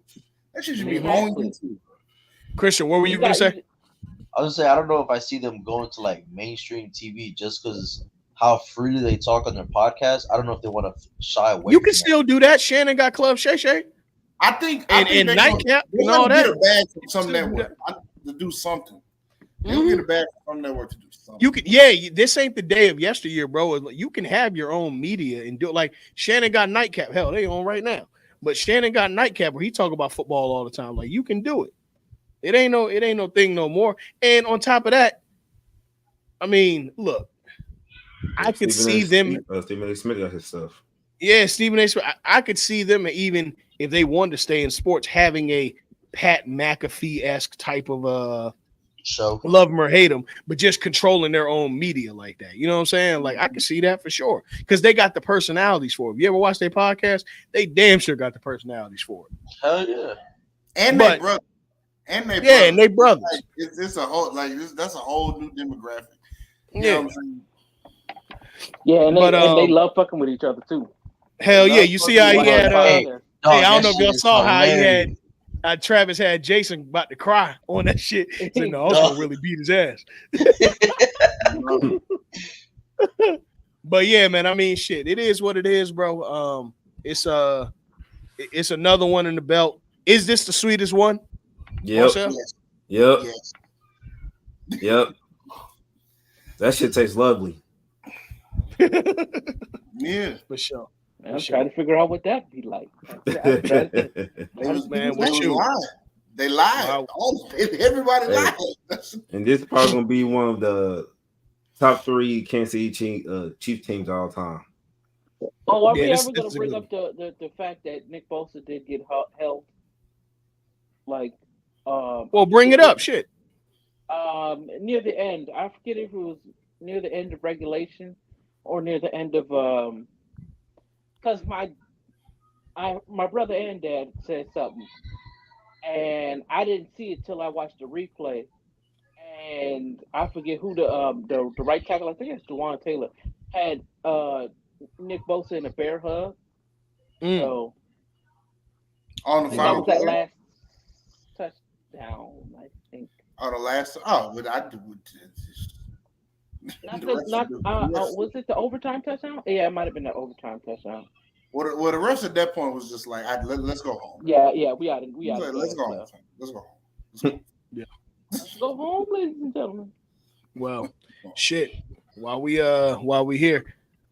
That shit should be on Exactly. YouTube. Christian, what were you going to say? I was gonna say I don't know if I see them going to like mainstream TV just because how freely they talk on their podcast. I don't know if they want to shy away. You from can that. still do that. Shannon got Club Shay Shay I think and they're Nightcap They're and all gonna get that. a bag from some Still do network to do something. They'll get a bag from some network to do something. You can, this ain't the day of yesteryear, bro. You can have your own media and do it. Like Shannon got Nightcap. Hell, they on right now. But Shannon got Nightcap where he talk about football all the time. Like you can do it. It ain't no thing no more. And on top of that, I mean, look, I could see them. Stephen A. Smith got his stuff. Yeah, Stephen A. Smith. I could see them even if they wanted to stay in sports, having a Pat McAfee-esque type of show. Love them or hate them, but just controlling their own media like that. You know what I'm saying? Like I can see that for sure because they got the personalities for it. If you ever watch their podcast, they damn sure got the personalities for it. Hell yeah. And they brother. And they yeah, and they brothers. Like, it's a whole that's a whole new demographic. You know Yeah. what I'm saying? Yeah, and But, they love fucking with each other too. Hell yeah, you see how he had Hey, hey, dog, I don't that know if shit y'all is saw how he hilarious. had Travis had Jason about to cry on that shit. He said, no, I was gonna really beat his ass. But yeah, man, I mean shit. It is what it is, bro. It's another one in the belt. Is this the sweetest one? Yep. Marcel? Yep. Yes. Yep. That shit tastes lovely. Yeah. For sure. I'm trying to figure out what that'd be like. They was, Man, they was shoot. lying. They lied. Wow. Everybody Hey. lied. And this is probably gonna be one of the top 3 Kansas City Chief teams all time. Oh, are Yeah, we this ever going is to a bring good up the fact that Nick Bosa did get held? Like, Well, bring it up. Shit. near the end. I forget if it was near the end of regulation or near the end of because my brother and dad said something, and I didn't see it till I watched the replay, and I forget who the right tackle. I think it's Juwan Taylor had Nick Bosa in a bear hug. So On the I think that final was that play? last touchdown. I think. On the last. Oh, but I do. Was it the overtime touchdown? Yeah, it might have been the overtime touchdown. Well, the rest at that point was just like, let's go home. Yeah, we ought to. Let's go home. Let's go home. Yeah. Let's go home, ladies and gentlemen. Well, shit. While we here,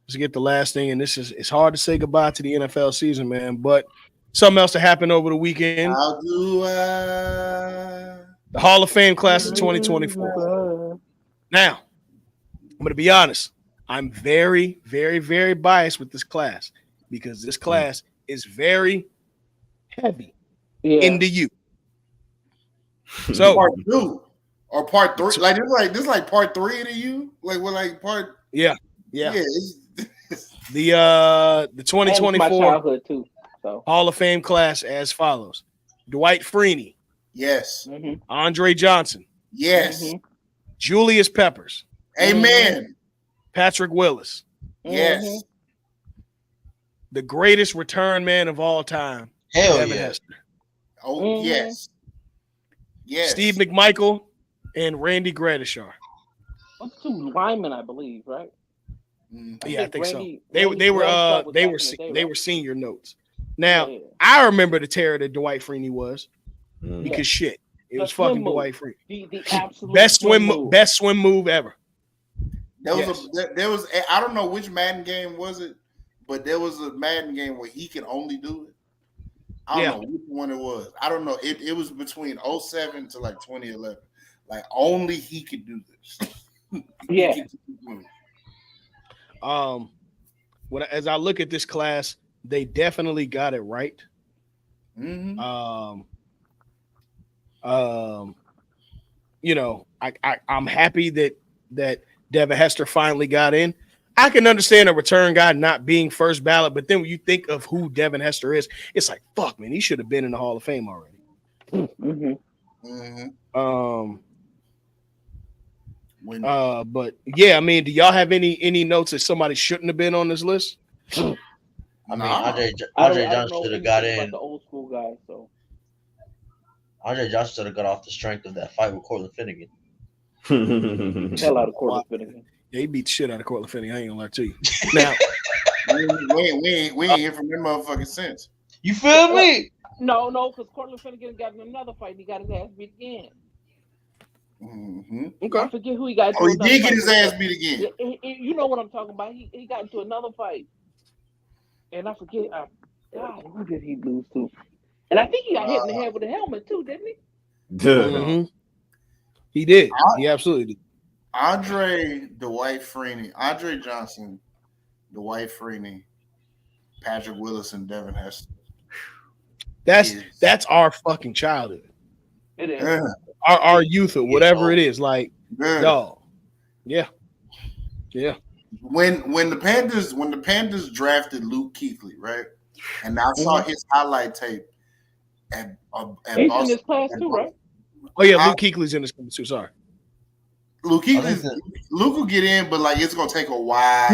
let's get the last thing. And it's hard to say goodbye to the NFL season, man. But something else that happened over the weekend. How do I? The Hall of Fame class of 2024. Now, I'm going to be honest. I'm very, very, very biased with this class because this class is very heavy into you. So part 2 or part 3, like this is like part 3 into you, like we're like part. Yeah. The 2024 my childhood too. So Hall of Fame class as follows: Dwight Freeney, yes. Andre Johnson, yes. Julius Peppers, amen. Patrick Willis, yes. The greatest return man of all time, Devin Hester. Oh yes. Yes. Steve McMichael and Randy Gradishar. Those 2 linemen, I believe, right? Yeah, I think Randy, so. They were senior notes. Now I remember the terror that Dwight Freeney was because shit, it was fucking Dwight Freeney. The absolute best swim move ever. There was I don't know which Madden game was it, but there was a Madden game where he could only do it. I don't know which one it was. I don't know. It was between 07 to like 2011. Like only he could do this. As I look at this class, they definitely got it right. I'm happy that Devin Hester finally got in. I can understand a return guy not being first ballot, but then when you think of who Devin Hester is, it's like, fuck, man, he should have been in the Hall of Fame already. But yeah, I mean, do y'all have any notes that somebody shouldn't have been on this list? I mean, Andre Johnson should have got in. The old school guy, so Andre Johnson should have got off the strength of that fight with Cortland Finnegan. Hell out of Cortland Finnegan. Yeah, he beat the shit out of Cortland Finnegan. I ain't gonna lie to you. Now, we ain't hear from them motherfuckers since. You feel me? No, because Cortland Finnegan got in another fight and he got his ass beat again. Okay. I forget who he got. He did get his ass beat again. You know what I'm talking about. He got into another fight, and I forget. God, who did he lose to? And I think he got hit in the head with a helmet too, didn't he? He did. He absolutely did. Andre Johnson, Dwight Freeney, Patrick Willis, and Devin Hester. That's our fucking childhood. It is. Our youth or whatever it is. Like, dog. Yeah. When the Panthers drafted Luke Kuechly, right? And I saw his highlight tape at He's Boston. in this class too, right? Oh yeah, Luke Kuechly's in this class too. Sorry. Luke will get in, but like it's gonna take a while.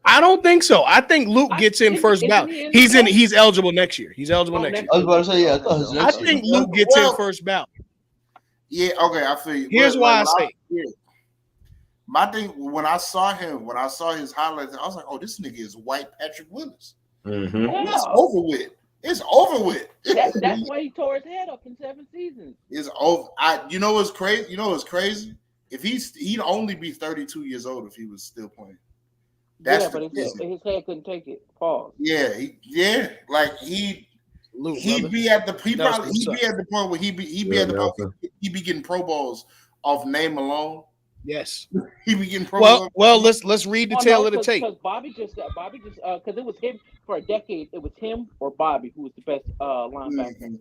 I don't think so. I think Luke gets in first ballot. He's eligible next year. He's eligible next year. I was about to say, yeah. I think Luke gets in first ballot. Yeah, okay, I feel you. Here's why I say. My thing when I saw his highlights, I was like, "Oh, this nigga is white Patrick Willis." It's over with. It's over with. That's why he tore his head up in 7 seasons. It's over. You know what's crazy? You know what's crazy? If he'd only be 32 years old if he was still playing. That's but his head couldn't take it. Pause. Yeah, like he'd be at the he'd be at the point where he'd be at the point where he'd be getting Pro Bowls off name alone. Yes. He'd be getting Pro Bowls. Well, let's read the tail of the tape. Because Bobby just because it was him for a decade. It was him or Bobby who was the best linebacker. Mm-hmm.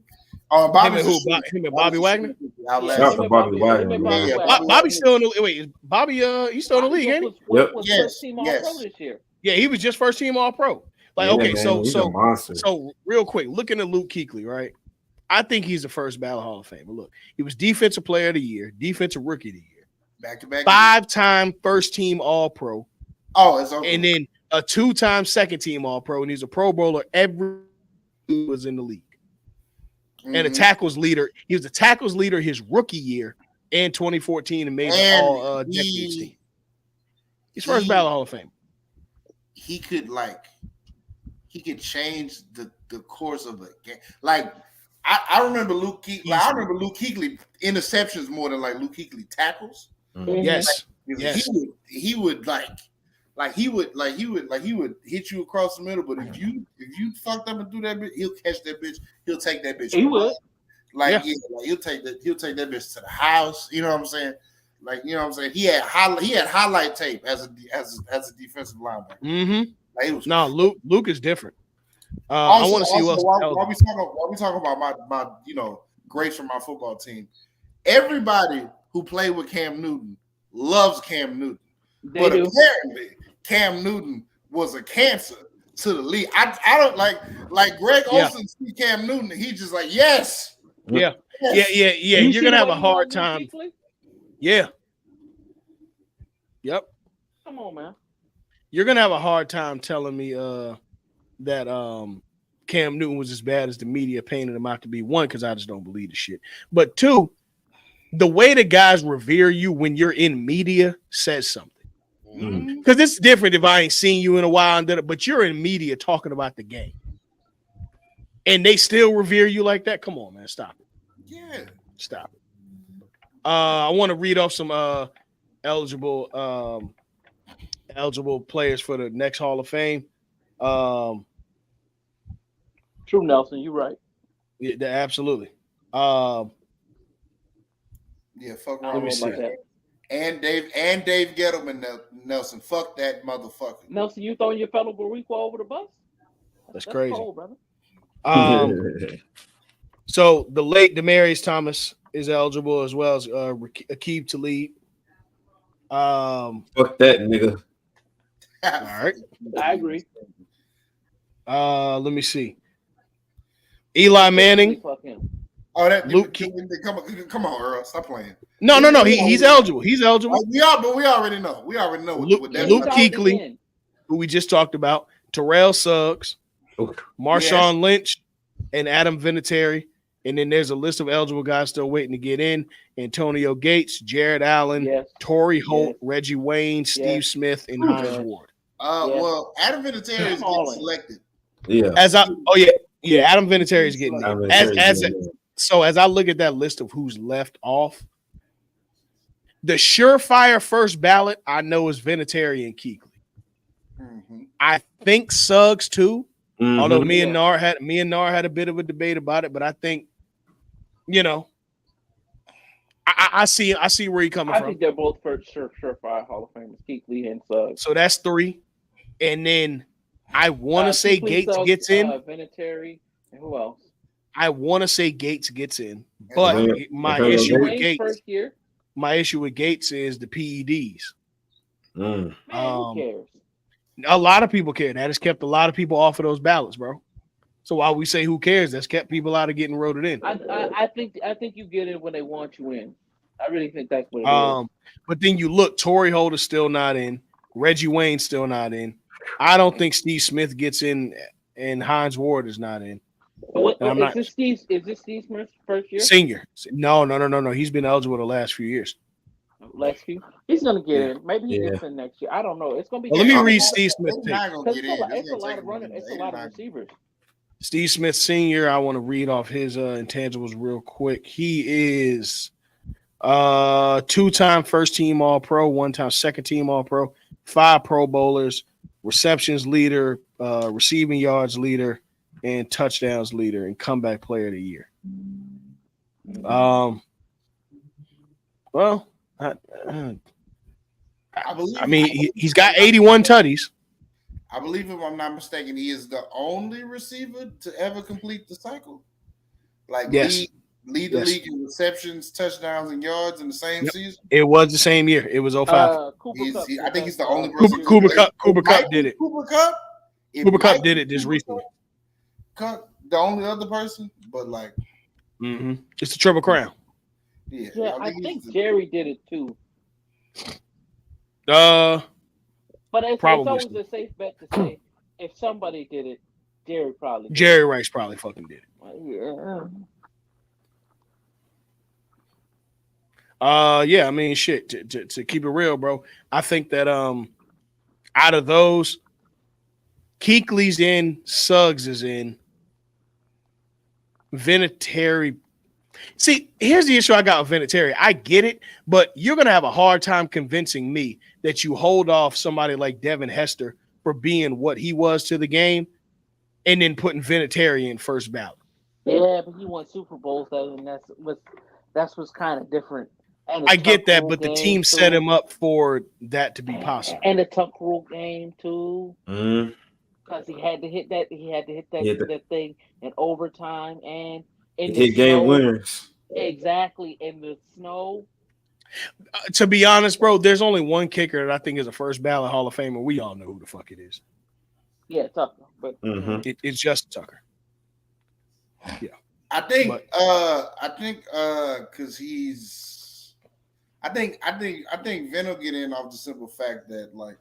Him and Bobby Wagner. Bobby Wagner. Bobby's still in the wait. Bobby, he's still in the league, ain't he? Was first team All Pro this year. Yeah, he was just first team All Pro. Like, yeah, okay, man, so real quick, looking at Luke Kuechly, right? I think he's the first ballot Hall of Famer. Look, he was Defensive Player of the Year, Defensive Rookie of the Year, back-to-back, 5-time first team All Pro. Oh, it's okay. And then a 2-time second team All Pro, and he's a Pro Bowler every year was in the league. Mm-hmm. And a tackles leader. He was the tackles leader his rookie year in 2014 and made the all decade team. He's first ballot Hall of Fame. He could change the course of the game. Like I remember Luke Kuechly. I remember Luke Kuechly interceptions more than like Luke Kuechly tackles. Mm-hmm. Yes. Yes. He would hit you across the middle. But if you fucked up and do that bitch, he'll catch that bitch. He'll take that bitch. He would. He'll take that bitch to the house. You know what I'm saying? Like, you know what I'm saying? He had highlight tape as a defensive linebacker. Mm-hmm. No, Luke is different. I want to see what's while we talking about my greats from my football team. Everybody who played with Cam Newton loves Cam Newton. But apparently Cam Newton was a cancer to the league. I don't like Greg Olsen see Cam Newton. He's just like, yes. Yeah. You're gonna have a hard time. Yeah. Yep. Come on, man. You're gonna have a hard time telling me that Cam Newton was as bad as the media painted him out to be. One, because I just don't believe the shit. But two, the way the guys revere you when you're in media says something. Because it's different if I ain't seen you in a while, but you're in media talking about the game. And they still revere you like that? Come on, man. Stop it. Yeah. Stop it. I want to read off some eligible players for the next Hall of Fame. True, Nelson. You're right. Yeah, absolutely. Fuck around with that. And Dave Gettleman, Nelson. Fuck that motherfucker. Nelson, you throwing your fellow Boricua over the bus? That's crazy. Cold, brother. So the late Demaryius Thomas is eligible as well as Aqib Talib. Fuck that nigga. All right. I agree. Let me see. Eli Manning. Fuck him. Oh, that Luke. Come on, Earl. Stop playing. No. He's eligible. He's eligible. We already know. Luke Kuechly, who we just talked about. Terrell Suggs, Marshawn Lynch, and Adam Vinatieri. And then there's a list of eligible guys still waiting to get in: Antonio Gates, Jared Allen, Torrey Holt, Reggie Wayne, Steve Smith, and Hines Ward. Well, Adam Vinatieri is getting selected. Yeah. Adam Vinatieri is getting in. So as I look at that list of who's left off, the surefire first ballot I know is Vinatieri and Kuechly. Mm-hmm. I think Suggs too. Mm-hmm. Although me and Nar had a bit of a debate about it, but I think, I see where you're coming from. I think they're both first surefire Hall of Famers, Kuechly and Suggs. So that's 3, and then I want to say Kuechly, Gates Suggs, gets in. Vinatieri, and who else? I want to say Gates gets in, but my issue with Gates is the PEDs. Man, who cares? A lot of people care. That has kept a lot of people off of those ballots, bro. So while we say who cares, that's kept people out of getting voted in. I think you get in when they want you in. I really think that's what it is. But then you look, Torrey Holt is still not in. Reggie Wayne's still not in. I don't think Steve Smith gets in, and Hines Ward is not in. Is this Steve Smith's first year? Senior. No. He's been eligible the last few years. Last few? He's gonna get in. Maybe he gets in next year. I don't know. It's gonna be. Let me read Steve Smith. It's a lot of receivers. Steve Smith Sr., I want to read off his intangibles real quick. He is 2-time first team All Pro, 1-time second team All Pro, 5 Pro Bowlers, receptions leader, receiving yards leader, and touchdowns leader, and comeback player of the year. Well, I mean, he's got 81 tutties. I believe, if I'm not mistaken, he is the only receiver to ever complete the cycle. Like Yes. lead the league in receptions, touchdowns, and yards in the same season. It was the same year. It was 05. I think he's the only person. Cooper Cup did it. Cooper Cup. Cooper Cup did it just recently. Cup, the only other person, but like, it's the Triple Crown. Yeah, I think Jerry did it too. But it's always a safe bet to say if somebody did it, Jerry probably did. Jerry Rice probably fucking did it. Yeah, I mean, shit. To keep it real, bro, I think that out of those, Kuechly's in, Suggs is in, Vinatieri. See, here's the issue I got with Vinatieri. I get it, but you're gonna have a hard time convincing me that you hold off somebody like Devin Hester for being what he was to the game, and then putting Vinatieri in first ballot. Yeah, but he won Super Bowls though, and that's what's kind of different. I get that, but the team set him up for that to be possible. And the Tuck Rule game too, because he had to hit that thing in overtime and in the game winners. Exactly, in the snow. To be honest, bro, there's only one kicker that I think is a first ballot Hall of Famer. We all know who the fuck it is. Yeah, Tucker, but it's just Tucker. Yeah, I think because I think Vin will get in off the simple fact that, like,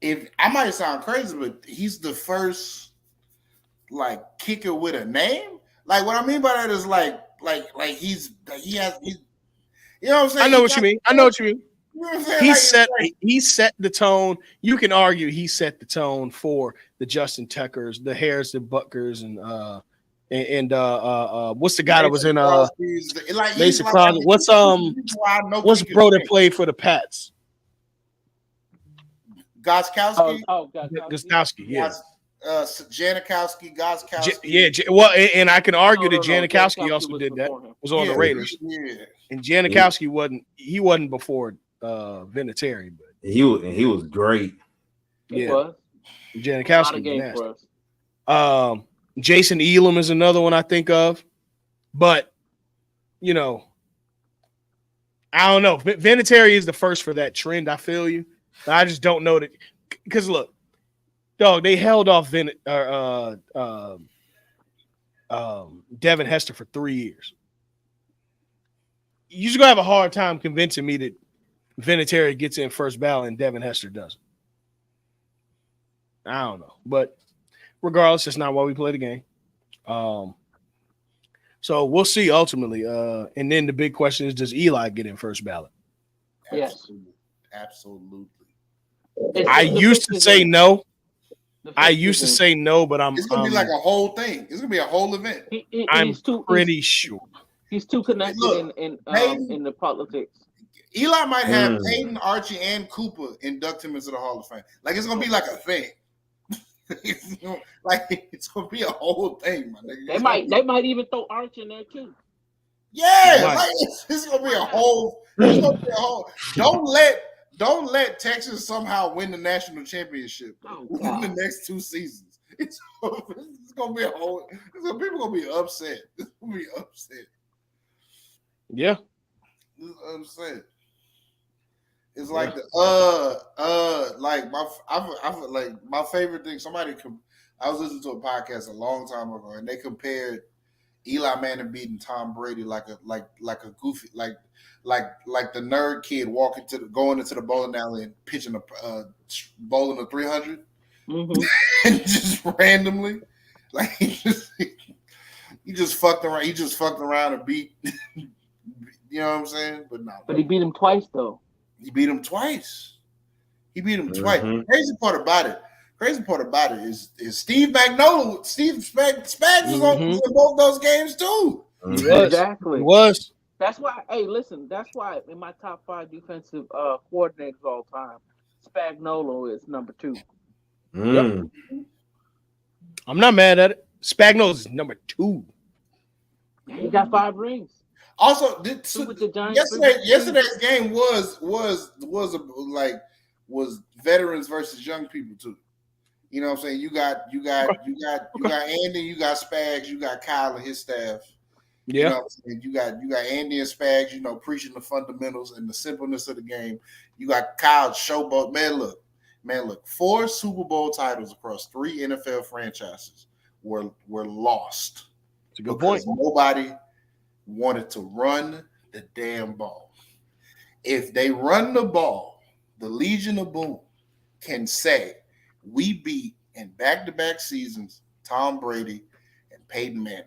if I might sound crazy, but he's the first like kicker with a name. Like, what I mean by that is like he has you know what I'm saying? I know what you mean. You know what I'm saying? He set the tone. You can argue he set the tone for the Justin Tuckers, the Harrison Butkers, and what's the guy that was in Mason Crosby? What's the bro that played for the Pats? Gostkowski. Gostkowski, yeah. Janikowski, Gostkowski. Yeah, well, and I can argue that Janikowski also did that. Was on the Raiders. Yeah. And Janikowski wasn't before Vinatieri, but he was great. Yeah, Janikowski was nasty. Jason Elam is another one I think of, but you know, I don't know. Vinatieri is the first for that trend. I feel you. I just don't know that, because look, dog, they held off Devin Hester for 3 years. You're just gonna have a hard time convincing me that Vinatieri gets in first ballot and Devin Hester doesn't. I don't know, but regardless, it's not why we play the game. So we'll see ultimately. And then the big question is, does Eli get in first ballot? Yes, absolutely. I used to say no. But it's gonna be like a whole thing. It's gonna be a whole event. I'm pretty sure. He's too connected in the politics. Eli might have Peyton, Archie, and Cooper induct him into the Hall of Fame. Like, it's gonna be like a thing. It's gonna be a whole thing, my nigga. They might even throw Archie in there too. Yeah, it's gonna be a whole. It's gonna be a whole. Don't let Texas somehow win the national championship in the next 2 seasons. It's gonna be a whole. People gonna be upset. It's gonna be upset. Yeah, I'm saying. It's like my favorite thing. I was listening to a podcast a long time ago, and they compared Eli Manning beating Tom Brady like a goofy like the nerd kid going into the bowling alley and pitching bowling a 300 and just randomly, like he just fucked around. He just fucked around and beat. You know what I'm saying? But he beat him twice though. He beat him twice. Crazy part about it, crazy part about it is Steve Magnolia, Spags was in both those games too. He was. Exactly. He was. That's why. Hey, listen. That's why in my top 5 defensive coordinators all time, Spagnuolo is number 2. Yep. I'm not mad at it. Spagnuolo is number 2. He got 5 rings. Also, With the Giants, yesterday's game was veterans versus young people too. You know what I'm saying? You got Andy, you got Spags, you got Kyle and his staff. Yeah. You know what I'm saying? You got Andy and Spags, preaching the fundamentals and the simpleness of the game. You got Kyle showboat. Man, look, 4 Super Bowl titles across 3 NFL franchises were lost. It's a good point. Nobody wanted to run the damn ball. If they run the ball, the Legion of Boom can say we beat in back-to-back seasons Tom Brady and Peyton Manning.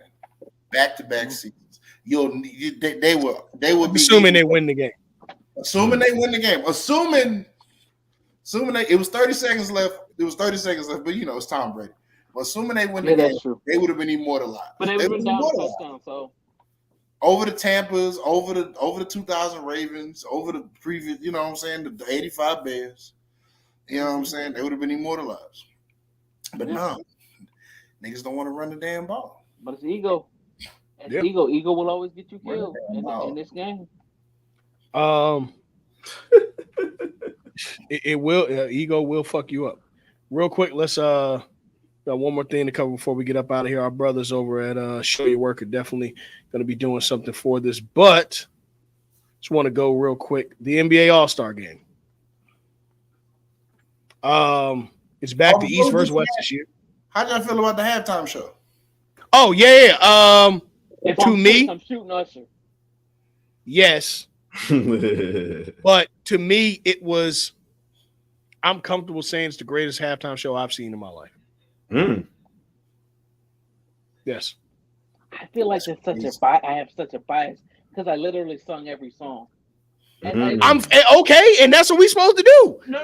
Back-to-back seasons. They would be assuming they win the game. Assuming they win the game. Assuming it was 30 seconds left. It was 30 seconds left, but it's Tom Brady. But assuming they win the game, they would have been immortalized. But they would have been down a touchdown, so over the Tampas, over the 2000 Ravens, over the previous, the 85 Bears. You know what I'm saying? They would have been immortalized. But no, niggas don't want to run the damn ball. But it's ego. Ego will always get you killed in this game. It will. Ego will fuck you up. Real quick, let's got one more thing to cover before we get up out of here. Our brothers over at Show Your Work are definitely going to be doing something for this, but just want to go real quick. The NBA All-Star game. It's back to East versus West this year. How'd y'all feel about the halftime show? Oh yeah. I'm shooting Usher. Yes. But to me, it was. I'm comfortable saying it's the greatest halftime show I've seen in my life. Yes. I feel like I have such a bias because I literally sung every song. And I'm okay, and that's what we're supposed to do. No.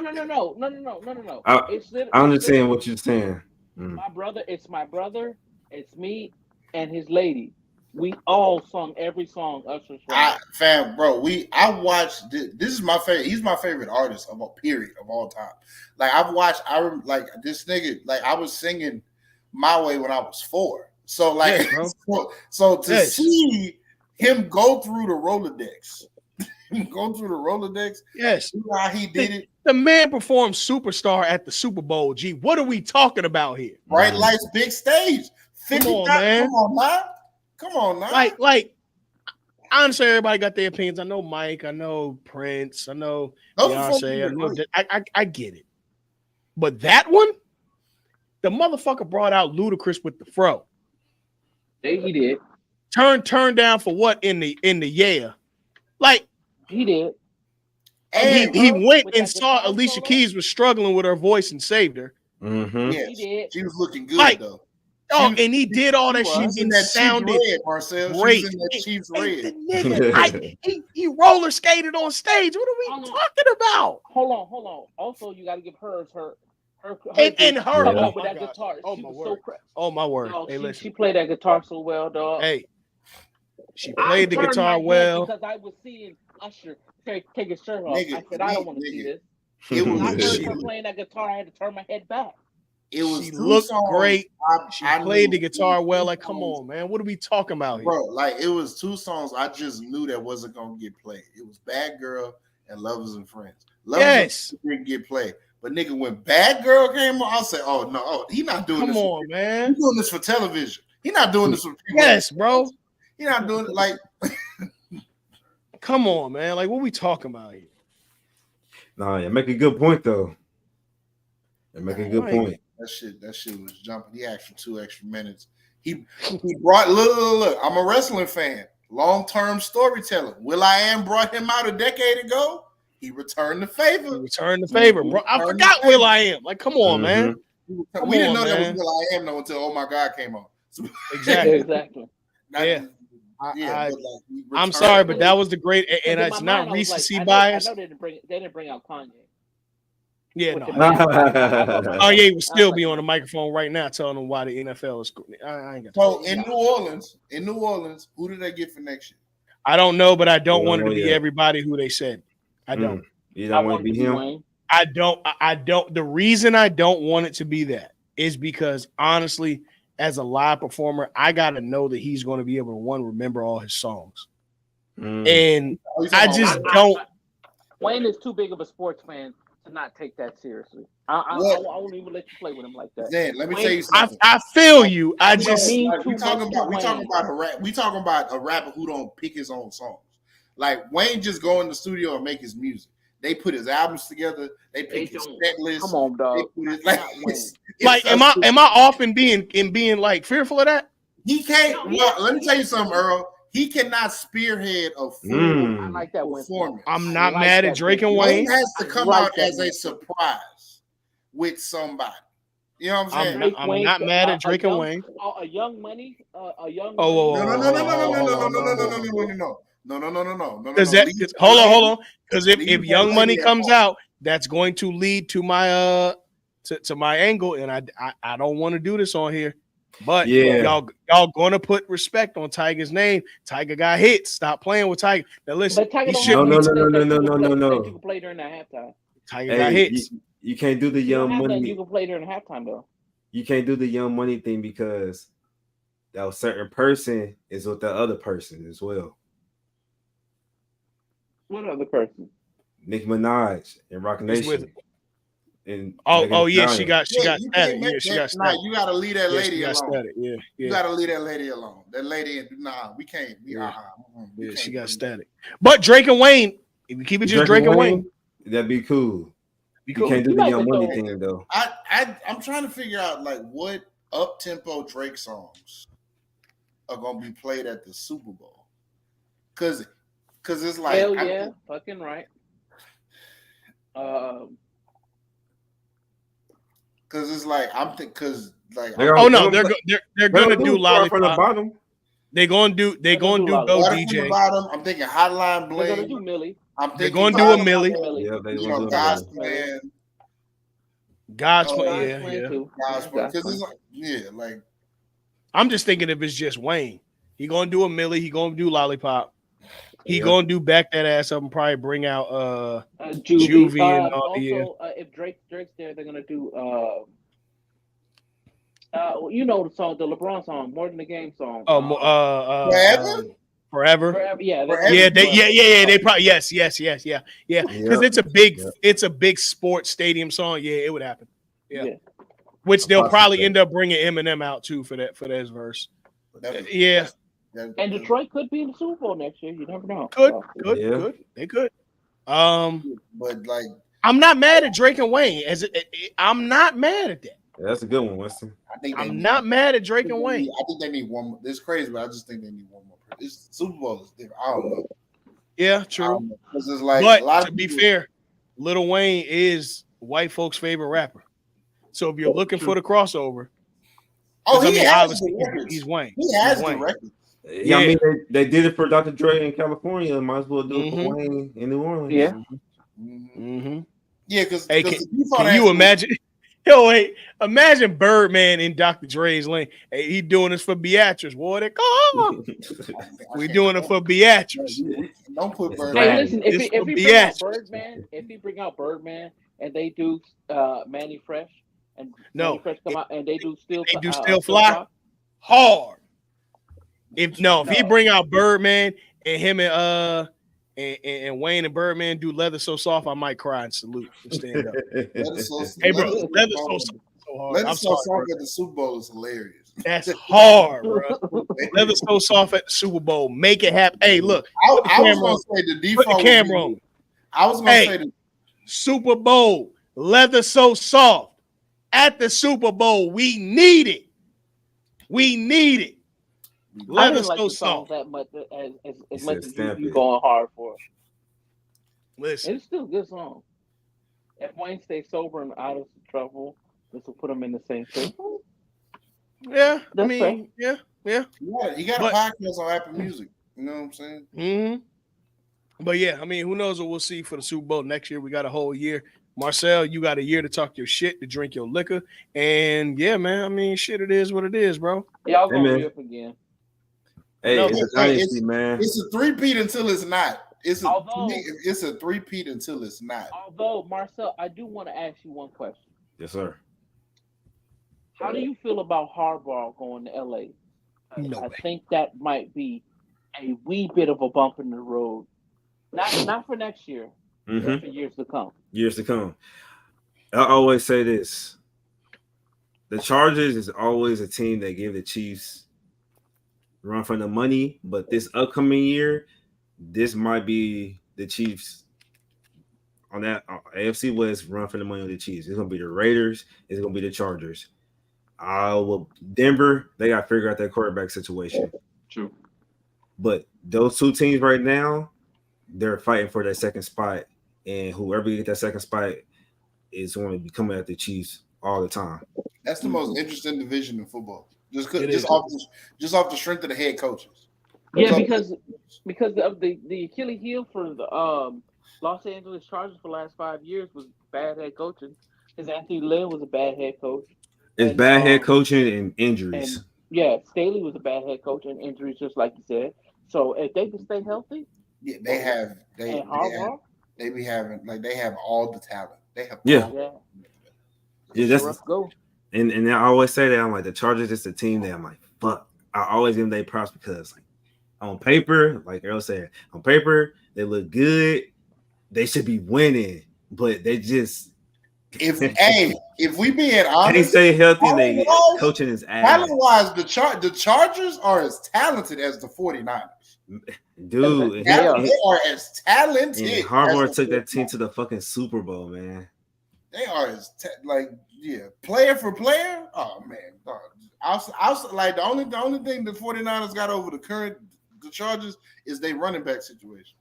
I understand what you're saying. It's my brother, it's me, and his lady. We all sung every song Usher sang. I watched this is my favorite. He's my favorite artist of all time. Like this nigga. Like I was singing My Way when I was 4. So like, to see him go through the Rolodex. Yes, you know how he did it. The man performed Superstar at the Super Bowl. G, what are we talking about here? Bright lights, big stage. Come on, man. Come on now. Like, honestly, everybody got their opinions. I know Mike. I know Prince. I know Beyonce. I know I get it. But that one, the motherfucker brought out Ludacris with the fro. He did. Turn down for what in the yeah? Like he did. And he went and saw Alicia Keys was struggling with her voice and saved her. Mm-hmm. Yes, he did. She was looking good though. And he did all that shit and sounded great. Chiefs red. He roller skated on stage. What are we talking about? Hold on. Also, you got to give her her with that guitar. Oh my word! She played that guitar so well, dog. Hey, she played the guitar well because I was seeing Usher take his shirt off. I said, I don't want to see this. I heard her playing that guitar. I had to turn my head back. It was she looked great. She played the guitar well. Like, come on, man. What are we talking about here? Bro, like, it was 2 songs I just knew that wasn't going to get played. It was Bad Girl and Lovers and Friends. Lovers didn't get played. But, nigga, when Bad Girl came on, I said, oh, no. He not doing this. Come on, man. He's doing this for television. He not doing this for people. Yes, bro. He not doing it like. Come on, man. Like, what are we talking about here? Nah, you make a good point, though. You make a good point. That shit was jumping. He asked for 2 extra minutes. He brought look. I'm a wrestling fan. Long-term storytelling. Will.i.am brought him out a decade ago. He returned the favor. Bro. I forgot Will.i.am. Like, come on, man. We didn't know that was Will.i.am though until Oh My God came on. Exactly. I'm sorry, but that was the great, and it's not recency bias. I know they didn't bring out Kanye. Yeah, with no. the man. Kanye would still be on the microphone right now telling them why the NFL is. I ain't got So in New Orleans, who did they get for next year? I don't know, but I don't We want don't it to know be yet. everybody who they said. I don't. You don't want to be him? Wayne. I don't. The reason I don't want it to be that is because honestly, as a live performer, I got to know that he's going to be able to remember all his songs. And I just don't. Wayne is too big of a sports fan to not take that seriously. I won't even let you play with him like that. Then let me Wayne, tell you something. I feel you. I We just talking about a rapper who don't pick his own songs. Like Wayne just go in the studio and make his music. They put his albums together. They pick his set list. Come on, dog. Am I off in being like fearful of that? He can't. Let me tell you something, Earl. He cannot spearhead a full I like that performance. I'm not mad at Drake and Wayne Wayne. has to come out as a surprise with somebody. You know what I'm saying? I'm not mad at Drake and Wayne. A Young Money. No. Because hold on. Because if Young Money comes out, that's going to lead to my to my angle, and I don't want to do this on here. But y'all gonna put respect on Tiger's name. Tiger got hits. Stop playing with Tiger. Now listen, no. You can play during the halftime. Tiger got hits. You can't do the Young Money. You can play during the halftime though. You can't do the Young Money thing because that certain person is with the other person as well. What other person? Nicki Minaj and Rock Nation. And she got static. Yeah, she got static. You gotta leave that lady alone. Yeah. You gotta leave that lady alone. That lady, we can't. She got static. But Drake and Wayne, if you keep it just Drake and Wayne, that'd be cool. You can't do the Young Money thing though. I'm trying to figure out like what up tempo Drake songs are gonna be played at the Super Bowl. Cause it's like hell yeah, fucking right. Cause it's like they're gonna do Lollipop from the bottom. They're gonna do Go DJ. I'm thinking Hotline Bling. They're gonna do Millie. They're gonna do a Millie. Yeah, they you know, God's Plan. God's Plan, yeah. God's Plan. Because it's like I'm just thinking if it's just Wayne, he gonna do a Millie. He gonna do Lollipop. He gonna do Back That Ass Up and probably bring out Juvie and all also, if Drake's there, they're gonna do you know the song, the LeBron song, More Than a Game song. Forever. Yeah. They probably yes. Because it's a big sports stadium song. Yeah, it would happen. Yeah. Which they'll probably end up bringing Eminem out too for this verse. Yeah. And Detroit could be in the Super Bowl next year. You never know. Good. They could. But like, I'm not mad at Drake and Wayne. I'm not mad at that. That's a good one, Winston. I'm not mad at Drake and Wayne. I think they need one more. It's crazy, but I just think they need one more. This Super Bowl is different. I don't know. Yeah, true. It's like, but to be fair, Lil Wayne is white folks' favorite rapper. So if you're looking for the crossover, he's Wayne. He has the record. Yeah, I mean they did it for Dr. Dre in California. Might as well do it for Wayne in New Orleans. Yeah. Yeah, because can you imagine? Wait, imagine Birdman in Dr. Dre's lane. Hey, he doing this for Beatrice. What it called? We doing it for Beatrice. Don't put Birdman. Hey, listen, if he bring out Birdman and they do Manny Fresh and Manny Fresh come out and they do Still Fly hard. If he bring out Birdman and him and Wayne and Birdman do Leather So Soft, I might cry and salute and stand up. Hey, bro, Leather So hard. Leather So Soft at the Super Bowl is hilarious. That's hard, bro. Leather So Soft at the Super Bowl. Make it happen. Hey, look. I was going to say the default. Put the camera on. I was going to say the Super Bowl. Leather So Soft at the Super Bowl. We need it. I didn't like the song that much as much as you going hard for it. Listen, it's still a good song. If Wayne stays sober and out of trouble, this will put him in the same circle. Yeah, that's fair. Yeah. You got a podcast on Apple Music. You know what I'm saying? But yeah, I mean, who knows what we'll see for the Super Bowl next year? We got a whole year. Marcel, you got a year to talk your shit, to drink your liquor, and yeah, man. I mean, shit, it is what it is, bro. Y'all Hey, gonna man. re up again. Hey, Whatever. it's a Hey, dynasty, man. it's a three-peat until it's not. Although, It's a three-peat until it's not. Marcel, I do want to ask you one question. Yes, sir. How do you feel about Harbaugh going to LA? No I way. think that might be a wee bit of a bump in the road. Not for next year, Mm-hmm. but for years to come. Years to come. I always say this: the Chargers is always a team that give the Chiefs run for the money, but this upcoming year, this might be the Chiefs on that AFC West run for the money on the Chiefs. It's gonna be the Raiders. It's gonna be the Chargers. Well, Denver, they got to figure out that quarterback situation. True. But those two teams right now, they're fighting for that second spot, and whoever get that second spot is going to be coming at the Chiefs all the time. That's the most interesting division in football. Just It is. off the strength of the head coaches. Yeah, So- because of the Achilles heel for the Los Angeles Chargers for the last 5 years was bad head coaching. Because Anthony Lynn was a bad head coach. It's And, bad head coaching and injuries. And yeah, Staley was a bad head coach and injuries, just like you said. So if they can stay healthy, yeah, they have and Harbaugh, they be having like they have all the talent. They have Yeah. all Yeah, that's let's go. and I always say that I'm like the Chargers is the team that I'm like fuck. I always give them their props because like on paper, like Earl said, on paper they look good. They should be winning, but they just if we being they honest, stay healthy and they talent-wise- coaching his ass. talent-wise, the Chargers are as talented as the 49ers. Dude, They are. They are as talented. and Harbaugh as took the that team to the fucking Super Bowl, man. They are as player for player. Oh man, like the only thing the 49ers got over the Chargers is they running back situation.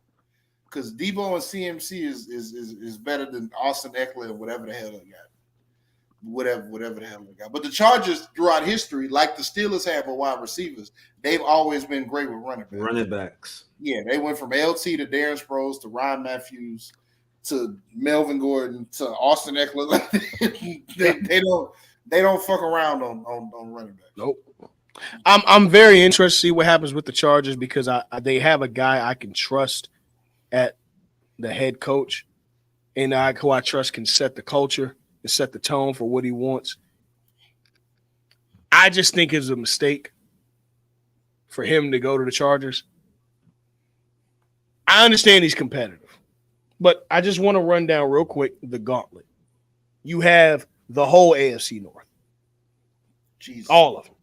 Because Debo and CMC is better than Austin Eckler and whatever the hell they got. Whatever the hell they got. But the Chargers throughout history, like the Steelers have with wide receivers, they've always been great with running backs. Running backs. Yeah, they went from LT to Darren Sproles to Ryan Matthews to Melvin Gordon to Austin Eckler. they don't fuck around on running backs. Nope. I'm very interested to see what happens with the Chargers because they have a guy I can trust at the head coach, and who I trust can set the culture and set the tone for what he wants. I just think it's a mistake for him to go to the Chargers. I understand he's competitive, but I just want to run down real quick the gauntlet. You have the whole AFC North. Jesus. All of them.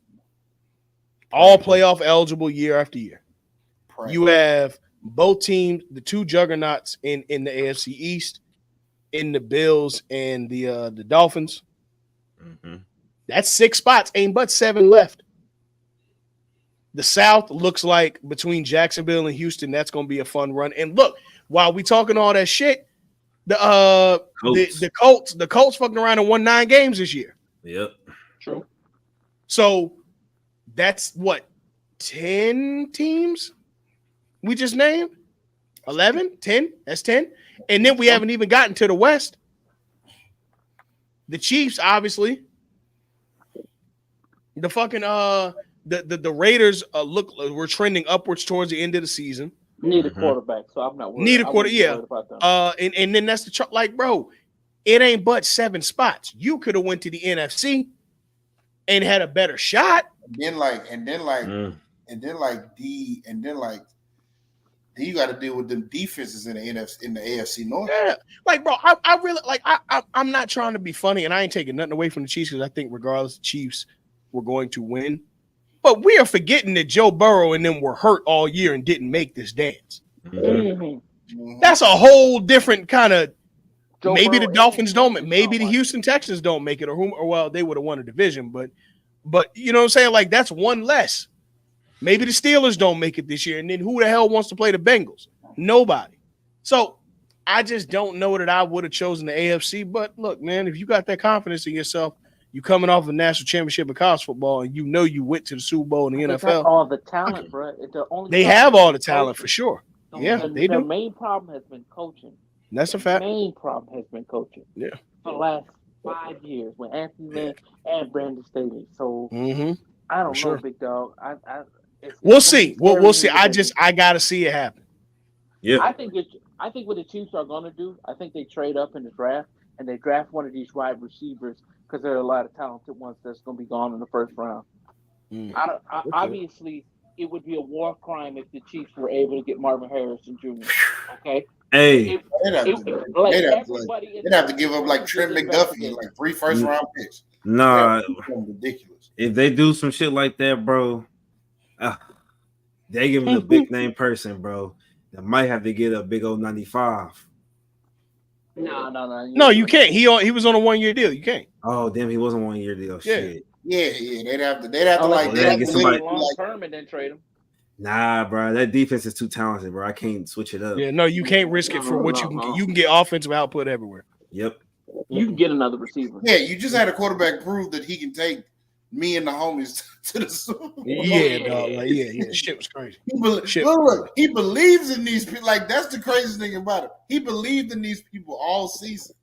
All playoff eligible year after year. Pray. You have both teams, the two juggernauts in the AFC East, in the Bills and the Dolphins. Mm-hmm. That's 6 spots, ain't but 7 left. The South looks like between Jacksonville and Houston, that's going to be a fun run. And look, while we talking all that shit, the Colts fucking around and won 9 games this year. Yep. True. So that's what 10 teams we just named? 11, 10. That's 10. And then we haven't even gotten to the West. The Chiefs, obviously. The fucking the Raiders we're trending upwards towards the end of the season. Need a quarterback, so I'm not worried. Need a quarter, yeah. About them. And then that's the like, bro, it ain't but 7 spots. You could have went to the NFC and had a better shot. Then you got to deal with them defenses in the AFC North. Yeah, like bro, I really like. I'm not trying to be funny, and I ain't taking nothing away from the Chiefs because I think regardless, the Chiefs were going to win. But we are forgetting that Joe Burrow and them were hurt all year and didn't make this dance. Mm-hmm. That's a whole different kind of. Maybe Burrow the Dolphins don't. Maybe the like Houston Texans don't make it, or well, they would have won a division. But you know what I'm saying? Like that's one less. Maybe the Steelers don't make it this year, and then who the hell wants to play the Bengals? Nobody. So I just don't know that I would have chosen the AFC. But look, man, if you got that confidence in yourself, you coming off a national championship in college football, and you know you went to the Super Bowl in the they NFL. got all the talent, bro. They have all the talent for sure. Yeah, they their do. main problem has been coaching. That's a The fact. main problem has been coaching. Yeah. For the last 5 years with Anthony Lynn and Brandon Staley. So Mm-hmm. I For don't know, sure. big dog. It's We'll gonna be see. We'll scary in see. the division. I gotta see it happen. Yeah. I think what the Chiefs are gonna do, I think they trade up in the draft and they draft one of these wide receivers because there are a lot of talented ones that's gonna be gone in the first round. Obviously, it would be a war crime if the Chiefs were able to get Marvin Harrison Jr. Okay, Hey, like they'd everybody in have the to give up like Trent McDuffie and like 3 first-round picks. nah. Ridiculous. If they do some shit like that, bro, they give him a big name person, bro. They might have to get a big old 95. No. No, you can't. He was on a 1-year deal. You can't. Oh, damn, he wasn't 1 year deal. Yeah. Shit. Yeah. They'd have to like they had to get somebody long term and then trade him. Nah, bro, that defense is too talented, bro. I can't switch it up. Yeah, no, you can't risk it for what you can get. You can get offensive output everywhere. Yep. You can get another receiver. Yeah, you just had a quarterback prove that he can take me and the homies to the Super Bowl. Yeah, dog. Like, yeah. Shit was crazy. He believes in these people. Like, that's the craziest thing about it. He believed in these people all season.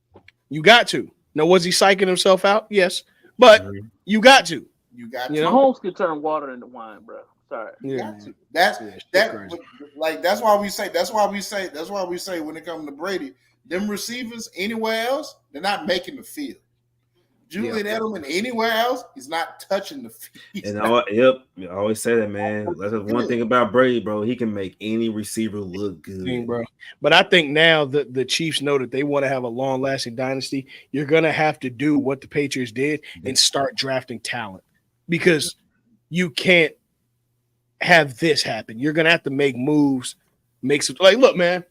You got to. Now, was he psyching himself out? Yes. But you got to. You got to. Mahomes could turn water into wine, bro. Sorry. You got to. That's why we say when it comes to Brady, them receivers anywhere else, they're not making the field. Julian Edelman anywhere else, he's not touching the field. And I always say that, man. That's one thing about Brady, bro. He can make any receiver look good, bro. But I think now that the Chiefs know that they want to have a long-lasting dynasty, you're gonna have to do what the Patriots did and start drafting talent, because you can't have this happen. You're gonna have to make moves, make some look, man.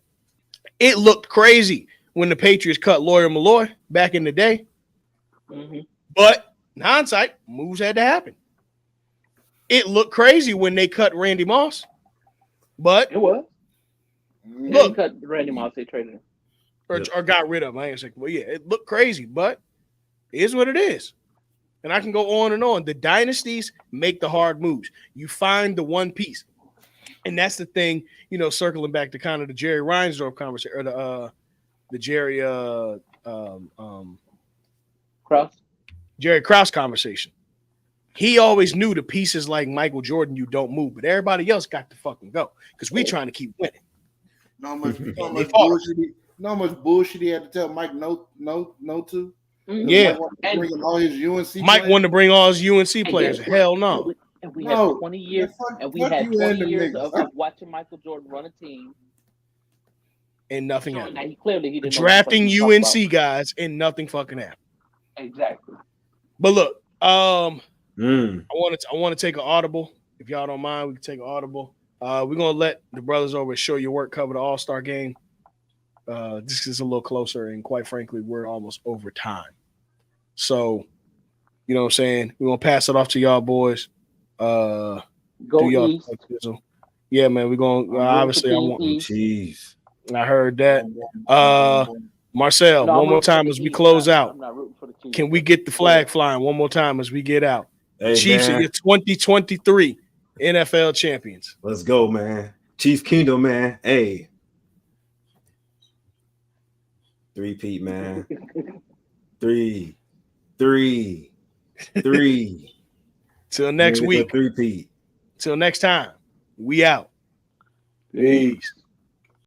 It looked crazy when the Patriots cut Lawyer Malloy back in the day. Mm-hmm. But in hindsight, moves had to happen. It looked crazy when they cut Randy Moss, but it was. Look, they cut Randy Moss, they traded him or got rid of him. I ain't saying, well, yeah, it looked crazy, but it is what it is. And I can go on and on. The dynasties make the hard moves. You find the one piece, and that's the thing. Circling back to kind of the Jerry Reinsdorf conversation, or the Jerry Jerry Krause conversation. He always knew the pieces like Michael Jordan, you don't move, but everybody else got to fucking go because we trying to keep winning. No much bullshit he had to tell Mike no to. Yeah, all his UNC Mike wanted to bring all his UNC players. Hell no. And we had 20 years, of watching Michael Jordan run a team. And nothing happened. He didn't drafting UNC guys and nothing fucking happened. Exactly. But look, I want to take an audible. If y'all don't mind, we can take an audible. We're gonna let the brothers over at Show Your Work cover the All-Star game. This is a little closer, and quite frankly, we're almost over time. So, you know what I'm saying? We're gonna pass it off to y'all boys. Go y'all East. Yeah, man. We're gonna obviously. I want. Jeez. I heard that. Marcel, one more time as we close out. Can we get the flag flying one more time as we get out? Hey, Chiefs are your 2023 NFL champions. Let's go, man. Chief Kingdom, man. Hey. 3-peat, man. 3. Till next week. 3-peat. Till next time. We out. Peace.